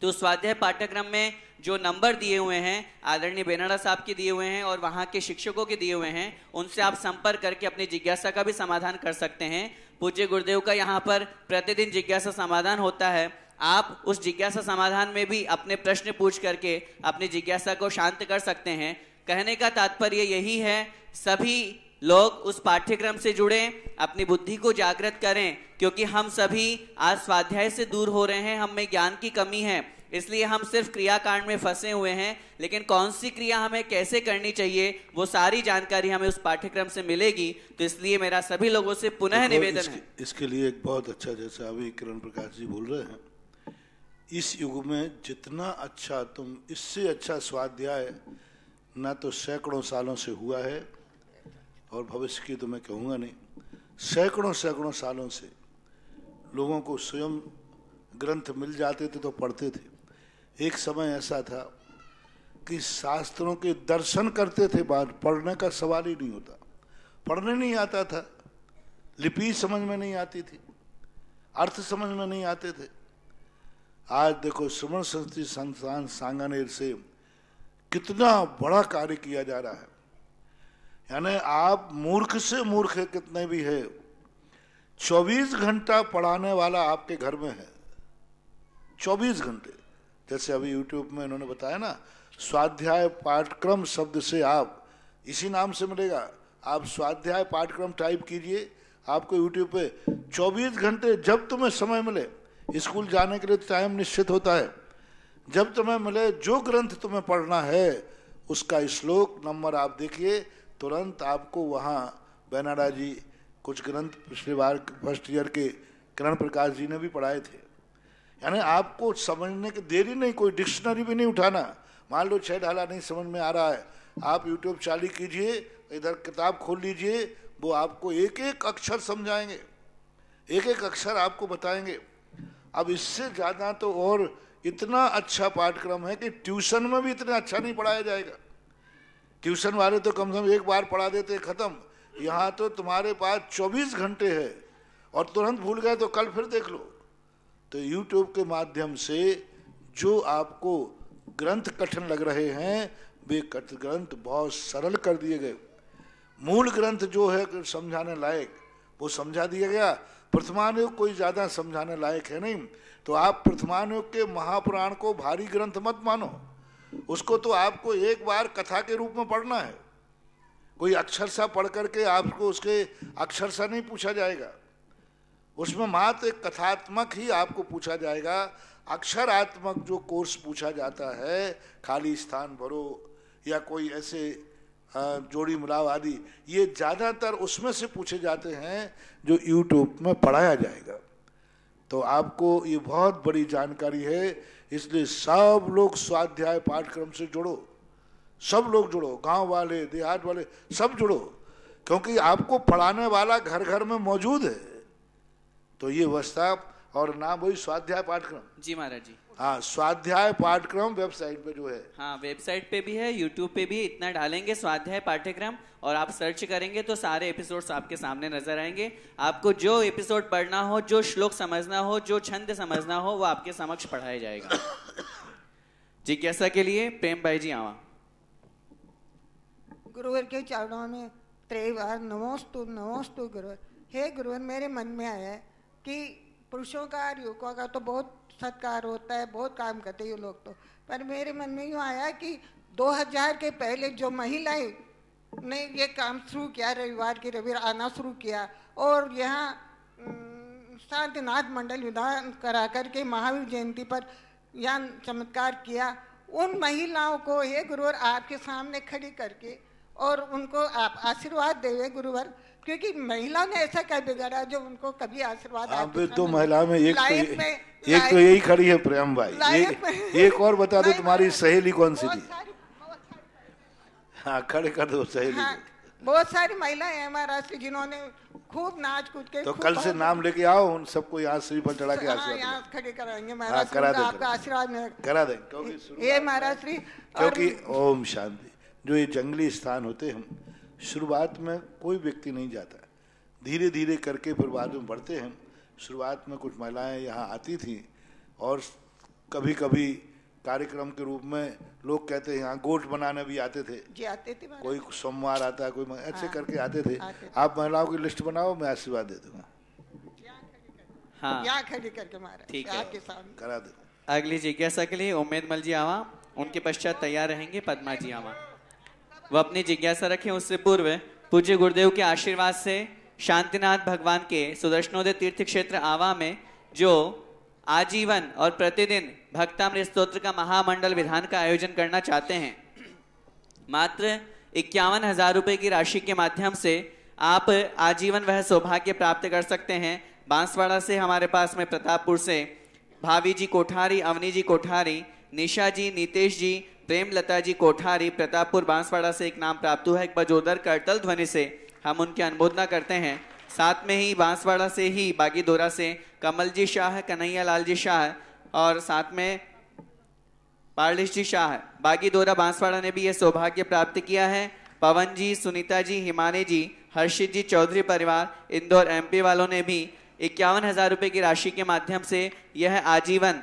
तो स्वाध्याय पाठ्यक्रम में जो नंबर दिए हुए हैं आदरणीय बेनाड़ा साहब के दिए हुए हैं और वहाँ के शिक्षकों के दिए हुए हैं, उनसे आप संपर्क करके अपनी जिज्ञासा का भी समाधान कर सकते हैं। पूज्य गुरुदेव का यहाँ पर प्रतिदिन जिज्ञासा समाधान होता है। आप उस जिज्ञासा समाधान में भी अपने प्रश्न पूछ करके अपनी जिज्ञासा को शांत कर सकते हैं। कहने का तात्पर्य यही है, सभी लोग उस पाठ्यक्रम से जुड़ें, अपनी बुद्धि को जागृत करें, क्योंकि हम सभी आज स्वाध्याय से दूर हो रहे हैं, हम में ज्ञान की कमी है, इसलिए हम सिर्फ क्रियाकांड में फंसे हुए हैं। लेकिन कौन सी क्रिया हमें कैसे करनी चाहिए वो सारी जानकारी हमें उस पाठ्यक्रम से मिलेगी। तो इसलिए मेरा सभी लोगों से पुनः निवेदन है। इसके लिए एक बहुत अच्छा, जैसा अभी किरण प्रकाश जी बोल रहे हैं, इस युग में जितना अच्छा तुम, इससे अच्छा स्वाध्याय ना तो सैकड़ों सालों से हुआ है और भविष्य की तो मैं कहूँगा नहीं। सैकड़ों सालों से लोगों को स्वयं ग्रंथ मिल जाते थे तो पढ़ते थे। एक समय ऐसा था कि शास्त्रों के दर्शन करते थे, बाद पढ़ने का सवाल ही नहीं होता। पढ़ने नहीं आता था, लिपि समझ में नहीं आती थी, अर्थ समझ में नहीं आते थे। आज देखो श्रवण संस्कृति संस्थान सांगानेर से कितना बड़ा कार्य किया जा रहा है। यानी आप मूर्ख से मूर्ख कितने भी है, 24 घंटा पढ़ाने वाला आपके घर में है। 24 घंटे, जैसे अभी YouTube में इन्होंने बताया ना, स्वाध्याय पाठक्रम शब्द से आप, इसी नाम से मिलेगा, आप स्वाध्याय पाठक्रम टाइप कीजिए, आपको YouTube पे 24 घंटे जब तुम्हें समय मिले, स्कूल जाने के लिए टाइम निश्चित होता है, जब तुम्हें मिले जो ग्रंथ तुम्हें पढ़ना है उसका श्लोक नंबर आप देखिए, तुरंत आपको वहाँ बेनाड़ा जी कुछ ग्रंथ पिछले बार फर्स्ट ईयर के किरण प्रकाश जी ने भी पढ़ाए थे। यानी आपको समझने की देरी नहीं, कोई डिक्शनरी भी नहीं उठाना। मान लो 6 ढाला नहीं समझ में आ रहा है, आप YouTube चालू कीजिए, इधर किताब खोल लीजिए, वो आपको एक एक अक्षर समझाएंगे, एक एक अक्षर आपको बताएंगे। अब इससे ज़्यादा तो और इतना अच्छा पाठक्रम है कि ट्यूशन में भी इतना अच्छा नहीं पढ़ाया जाएगा। ट्यूशन वाले तो कम से कम एक बार पढ़ा देते खत्म, यहाँ तो तुम्हारे पास 24 घंटे है और तुरंत भूल गए तो कल फिर देख लो। तो YouTube के माध्यम से जो आपको ग्रंथ कठिन लग रहे हैं वे ग्रंथ बहुत सरल कर दिए गए। मूल ग्रंथ जो है समझाने लायक वो समझा दिया गया। प्रथमानुग कोई ज़्यादा समझाने लायक है नहीं, तो आप प्रथमानुग के महापुराण को भारी ग्रंथ मत मानो, उसको तो आपको एक बार कथा के रूप में पढ़ना है। कोई अक्षर सा पढ़ करके आपको उसके अक्षर सा नहीं पूछा जाएगा, उसमें मात्र एक कथात्मक ही आपको पूछा जाएगा। अक्षरात्मक जो कोर्स पूछा जाता है, खाली स्थान भरो या कोई ऐसे जोड़ी मिलाव आदि, ये ज़्यादातर उसमें से पूछे जाते हैं जो YouTube में पढ़ाया जाएगा। तो आपको ये बहुत बड़ी जानकारी है, इसलिए सब लोग स्वाध्याय पाठक्रम से जुड़ो, सब लोग जुड़ो, गांव वाले देहात वाले सब जुड़ो, क्योंकि आपको पढ़ाने वाला घर घर में मौजूद है। तो ये व्यवस्था, और नाम वही स्वाध्याय पाठक्रम। जी महाराज जी। हाँ, स्वाध्याय पाठक्रम वेबसाइट पे जो है, हाँ वेबसाइट पे भी है, यूट्यूब पे भी, इतना डालेंगे स्वाध्याय पाठ्यक्रम और आप सर्च करेंगे तो सारे एपिसोड्स आपके सामने नजर आएंगे। आपको जो एपिसोड पढ़ना हो, जो श्लोक समझना हो, जो छंद समझना हो, वो आपके समक्ष पढ़ाया जाएगा। जिज्ञासा के लिए प्रेम भाई जी आवा। गुरुवर के चरणों में त्रिवार नमोस्तु नमोस्तु। गुरुवर, हे गुरुवर, मेरे मन में आया है कि पुरुषों का और युवकों का तो बहुत सत्कार होता है, बहुत काम करते हैं ये लोग तो, पर मेरे मन में यूँ आया कि 2000 के पहले जो महिलाएं ने ये काम शुरू किया, रविवार के रविवार आना शुरू किया और यहाँ शांतिनाथ मंडल विधान करा करके महावीर जयंती पर यहाँ चमत्कार किया, उन महिलाओं को हे गुरुवर आपके सामने खड़ी करके और उनको आप आशीर्वाद देवे गुरुवर क्योंकि महिला ने ऐसा क्या बिगाड़ा जो उनको कभी आशीर्वाद तो महिला में एक तो यही खड़ी है प्रेम भाई। एक और बता दो, तुम्हारी सहेली कौन सी थी? हाँ, खड़े कर दो सहेली। बहुत सारी महिलाएं हैं महाराज जी जिन्होंने खूब नाच कूद के। तो कल से नाम लेके आओ, उन सबको यहाँ श्री पर चढ़ा के आशीर्वाद यहाँ खड़े कराएंगे महाराज, आपका आशीर्वाद करा दें। क्योंकि ये महाराज श्री, क्योंकि ओम शांति, जो ये जंगली स्थान होते हैं, शुरुआत में कोई व्यक्ति नहीं जाता, धीरे धीरे करके फिर बाद में बढ़ते हैं। शुरुआत में कुछ महिलाएं यहाँ आती थी और कभी कभी कार्यक्रम के रूप में लोग कहते हैं यहाँ गोट बनाने भी आते थे जी, आते थे। कोई सोमवार आता, कोई ऐसे करके आते थे। आप महिलाओं की लिस्ट बनाओ, मैं आशीर्वाद दे दूंगा। हाँ, यहाँ खड़ी करके महाराज ठीक है, करा दो। अगली जिज्ञासा के लिए उम्मेद मल जी आवा, उनके पश्चात तैयार रहेंगे पद्मा जी आवा। वो अपनी जिज्ञासा रखें उससे पूर्व पूज्य गुरुदेव के आशीर्वाद से शांतिनाथ भगवान के सुदर्शनोदय तीर्थ क्षेत्र आवा में जो आजीवन और प्रतिदिन भक्तामृत स्तोत्र का महामंडल विधान का आयोजन करना चाहते हैं, मात्र 51,000 रुपए की राशि के माध्यम से आप आजीवन वह सौभाग्य प्राप्त कर सकते हैं। बांसवाड़ा से हमारे पास में प्रतापपुर से भावी जी कोठारी, अवनी जी कोठारी, निशा जी, नीतेश जी, प्रेमलता जी कोठारी, प्रतापपुर बांसवाड़ा से एक नाम प्राप्त हुआ है। एक बार जोरदार करतल ध्वनि से हम उनकी अनुमोदना करते हैं। साथ में ही बांसवाड़ा से ही बागीदोरा से कमल जी शाह, कन्हैया लाल जी शाह और साथ में पारलिश जी शाह, बागीदोरा बांसवाड़ा ने भी यह सौभाग्य प्राप्त किया है। पवन जी, सुनीता जी, हिमानी जी, हर्षित जी चौधरी परिवार, इंदौर एमपी वालों ने भी 51,000 रुपए की राशि के माध्यम से यह आजीवन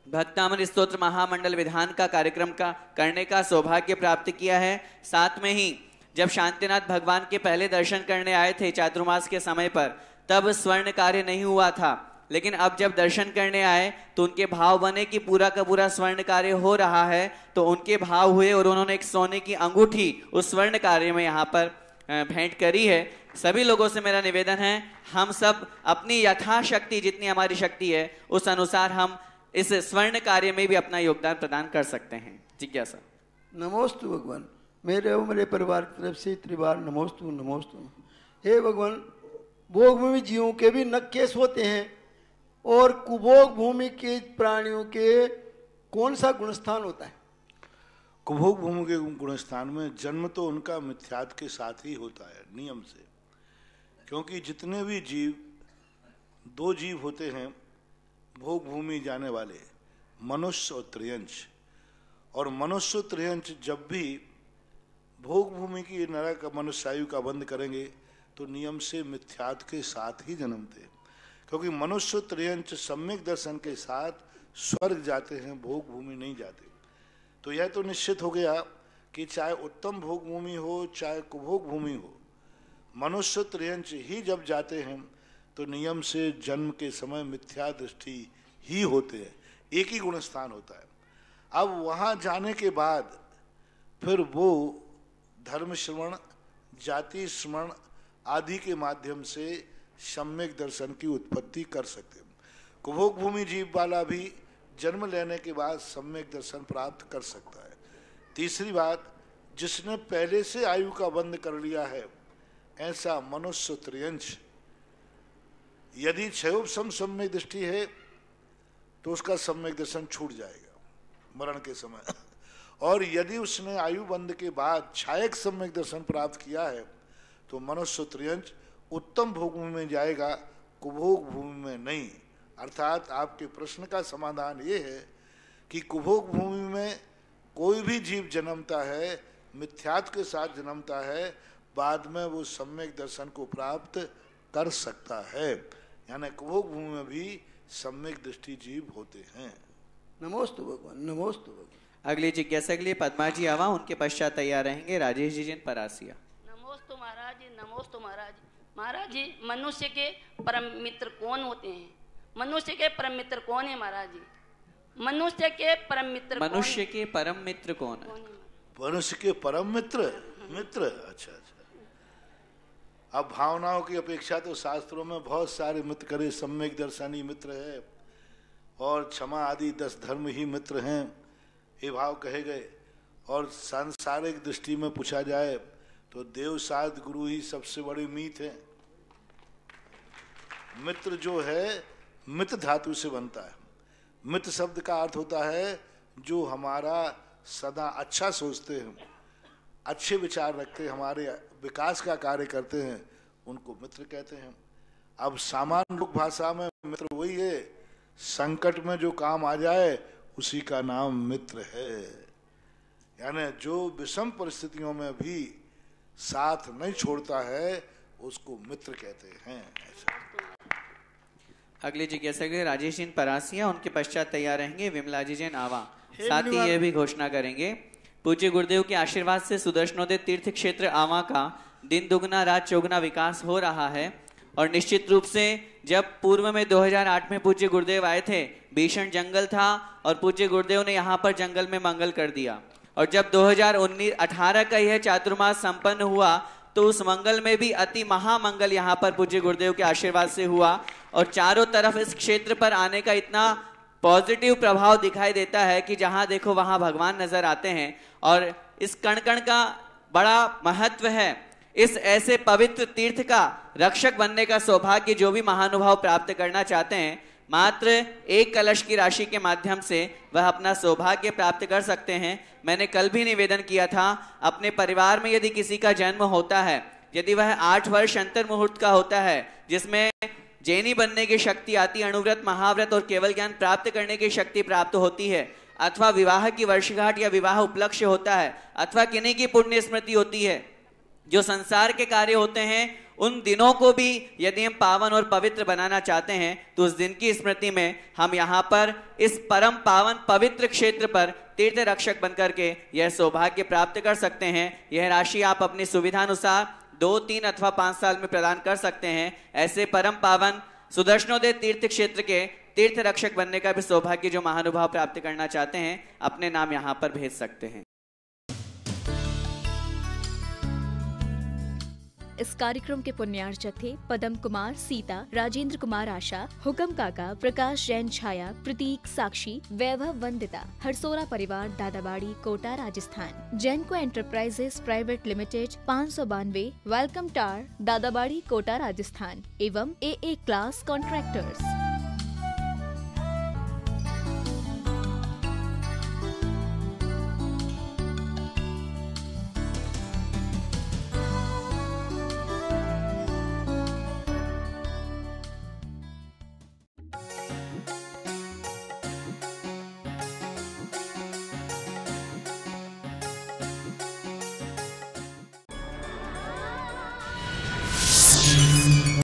भक्तामृत स्तोत्र महामंडल विधान का कार्यक्रम का करने का सौभाग्य प्राप्त किया है। साथ में ही जब शांतिनाथ भगवान के पहले दर्शन करने आए थे चातुर्मास के समय पर, तब स्वर्ण कार्य नहीं हुआ था, लेकिन अब जब दर्शन करने आए तो उनके भाव बने कि पूरा का पूरा स्वर्ण कार्य हो रहा है, तो उनके भाव हुए और उन्होंने एक सोने की अंगूठी उस स्वर्ण कार्य में यहाँ पर भेंट करी है। सभी लोगों से मेरा निवेदन है, हम सब अपनी यथाशक्ति, जितनी हमारी शक्ति है उस अनुसार हम इस स्वर्ण कार्य में भी अपना योगदान प्रदान कर सकते हैं। जिज्ञासा। नमोस्तु भगवान, मेरे और मेरे परिवार की तरफ से त्रिबार नमोस्तु नमोस्तु। हे भगवान, भोग भूमि जीवों के भी नक्केस होते हैं और कुभोग भूमि के प्राणियों के कौन सा गुणस्थान होता है? कुभोग भूमि के गुणस्थान में जन्म तो उनका मिथ्यात के साथ ही होता है नियम से, क्योंकि जितने भी जीव, 2 जीव होते हैं भोग भूमि जाने वाले, मनुष्य और त्रियंश। और मनुष्य त्रियंश जब भी भोग भूमि की नरक मनुष्यायु का बंद करेंगे तो नियम से मिथ्यात के साथ ही जन्मते हैं, क्योंकि मनुष्य त्रियंश सम्यक दर्शन के साथ स्वर्ग जाते हैं, भोग भूमि नहीं जाते। तो यह तो निश्चित हो गया कि चाहे उत्तम भोग भूमि हो चाहे कुभोग भूमि हो, मनुष्य त्रियंश ही जब जाते हैं तो नियम से जन्म के समय मिथ्या दृष्टि ही होते हैं, एक ही गुण स्थान होता है। अब वहां जाने के बाद फिर वो धर्म श्रवण, जाति श्रवण आदि के माध्यम से सम्यक दर्शन की उत्पत्ति कर सकते हैं। कुभोग भूमि जीव वाला भी जन्म लेने के बाद सम्यक दर्शन प्राप्त कर सकता है। तीसरी बात, जिसने पहले से आयु का बंद कर लिया है, ऐसा मनुष्य त्रियंश यदि क्षयोपशम सम्यक दृष्टि है तो उसका सम्यक दर्शन छूट जाएगा मरण के समय। और यदि उसने आयु बंद के बाद छायक सम्यक दर्शन प्राप्त किया है तो मनुष्य त्रियंश उत्तम भोग भूमि में जाएगा, कुभोग भूमि में नहीं। अर्थात आपके प्रश्न का समाधान ये है कि कुभोग भूमि में कोई भी जीव जन्मता है, मिथ्यात्व के साथ जन्मता है, बाद में वो सम्यक दर्शन को प्राप्त कर सकता है। यानी कुभोग भूमि में भी सम्यक दृष्टि जीव होते हैं। नमोस्तु भगवान, नमोस्तु भगवान। अगली जिज्ञासा के लिए पद्मा जी आवा, उनके पश्चात तैयार रहेंगे राजेश जी जिन परासिया। नमोस्तु महाराज जी, नमोस्तु महाराज। महाराज जी, मनुष्य के परम मित्र कौन होते हैं? मनुष्य के परम मित्र कौन है महाराज जी? मनुष्य के परम मित्र, मनुष्य के परम मित्र कौन है? मनुष्य के परम मित्र, मित्र, अच्छा अच्छा। अब भावनाओं की अपेक्षा तो शास्त्रों में बहुत सारे मित्र करे, सम्यक दर्शनी मित्र है और क्षमा आदि 10 धर्म ही मित्र हैं, ये भाव कहे गए। और सांसारिक दृष्टि में पूछा जाए तो देव साध गुरु ही सबसे बड़ी मीत है। मित्र जो है मित धातु से बनता है। मित शब्द का अर्थ होता है जो हमारा सदा अच्छा सोचते हैं, अच्छे विचार रखते हैं, हमारे विकास का कार्य करते हैं, उनको मित्र कहते हैं। अब सामान्य लोक भाषा में मित्र वही है, संकट में जो काम आ जाए उसी का नाम मित्र है। यानी जो विषम परिस्थितियों में भी साथ नहीं छोड़ता है उसको मित्र कहते हैं। ऐसा अगली जिज्ञासा के राजेश जैन परासिया, उनके पश्चात तैयार रहेंगे विमलाजी जैन आवा। हे साथ ही धन्यवाद। यह भी घोषणा करेंगे पूज्य गुरुदेव के आशीर्वाद से सुदर्शनोदय तीर्थ क्षेत्र आवा का दिन दुगना रात चौगुना विकास हो रहा है। और निश्चित रूप से जब पूर्व में 2008 में पूज्य गुरुदेव आए थे, भीषण जंगल था और पूज्य गुरुदेव ने यहाँ पर जंगल में मंगल कर दिया। और जब 2018 का यह चातुर्मास संपन्न हुआ तो उस मंगल में भी अति महामंगल यहाँ पर पूज्य गुरुदेव के आशीर्वाद से हुआ। और चारों तरफ इस क्षेत्र पर आने का इतना पॉजिटिव प्रभाव दिखाई देता है कि जहां देखो वहां भगवान नजर आते हैं। और इस कण कण का बड़ा महत्व है। इस ऐसे पवित्र तीर्थ का रक्षक बनने का सौभाग्य जो भी महानुभाव प्राप्त करना चाहते हैं, मात्र एक कलश की राशि के माध्यम से वह अपना सौभाग्य प्राप्त कर सकते हैं। मैंने कल भी निवेदन किया था, अपने परिवार में यदि किसी का जन्म होता है, यदि वह 8 वर्ष अंतर मुहूर्त का होता है, जिसमें जैनी बनने की शक्ति आती, अणुव्रत, महाव्रत और केवल ज्ञान प्राप्त करने की शक्ति प्राप्त होती है, अथवा विवाह की वर्षगांठ या विवाह उपलक्ष्य होता है, अथवा किन्हीं की पुण्य स्मृति होती है, जो संसार के कार्य होते हैं, उन दिनों को भी यदि हम पावन और पवित्र बनाना चाहते हैं तो उस दिन की स्मृति में हम यहाँ पर इस परम पावन पवित्र क्षेत्र पर तीर्थ रक्षक बनकर के यह सौभाग्य प्राप्त कर सकते हैं। यह राशि आप अपनी सुविधानुसार 2, 3 अथवा 5 साल में प्रदान कर सकते हैं। ऐसे परम पावन सुदर्शनोदय तीर्थ क्षेत्र के तीर्थ रक्षक बनने का भी सौभाग्य जो महानुभाव प्राप्त करना चाहते हैं, अपने नाम यहाँ पर भेज सकते हैं। इस कार्यक्रम के पुण्यार्चक थे पदम कुमार सीता, राजेंद्र कुमार आशा, हुकम काका, प्रकाश जैन छाया, प्रतीक साक्षी, वैभव वंदिता, हरसोरा परिवार, Dadabari, Kota, Rajasthan. Jainco enterprises private limited 592, welcome tower, Dadabari, Kota, Rajasthan एवं AA क्लास कॉन्ट्रैक्टर्स।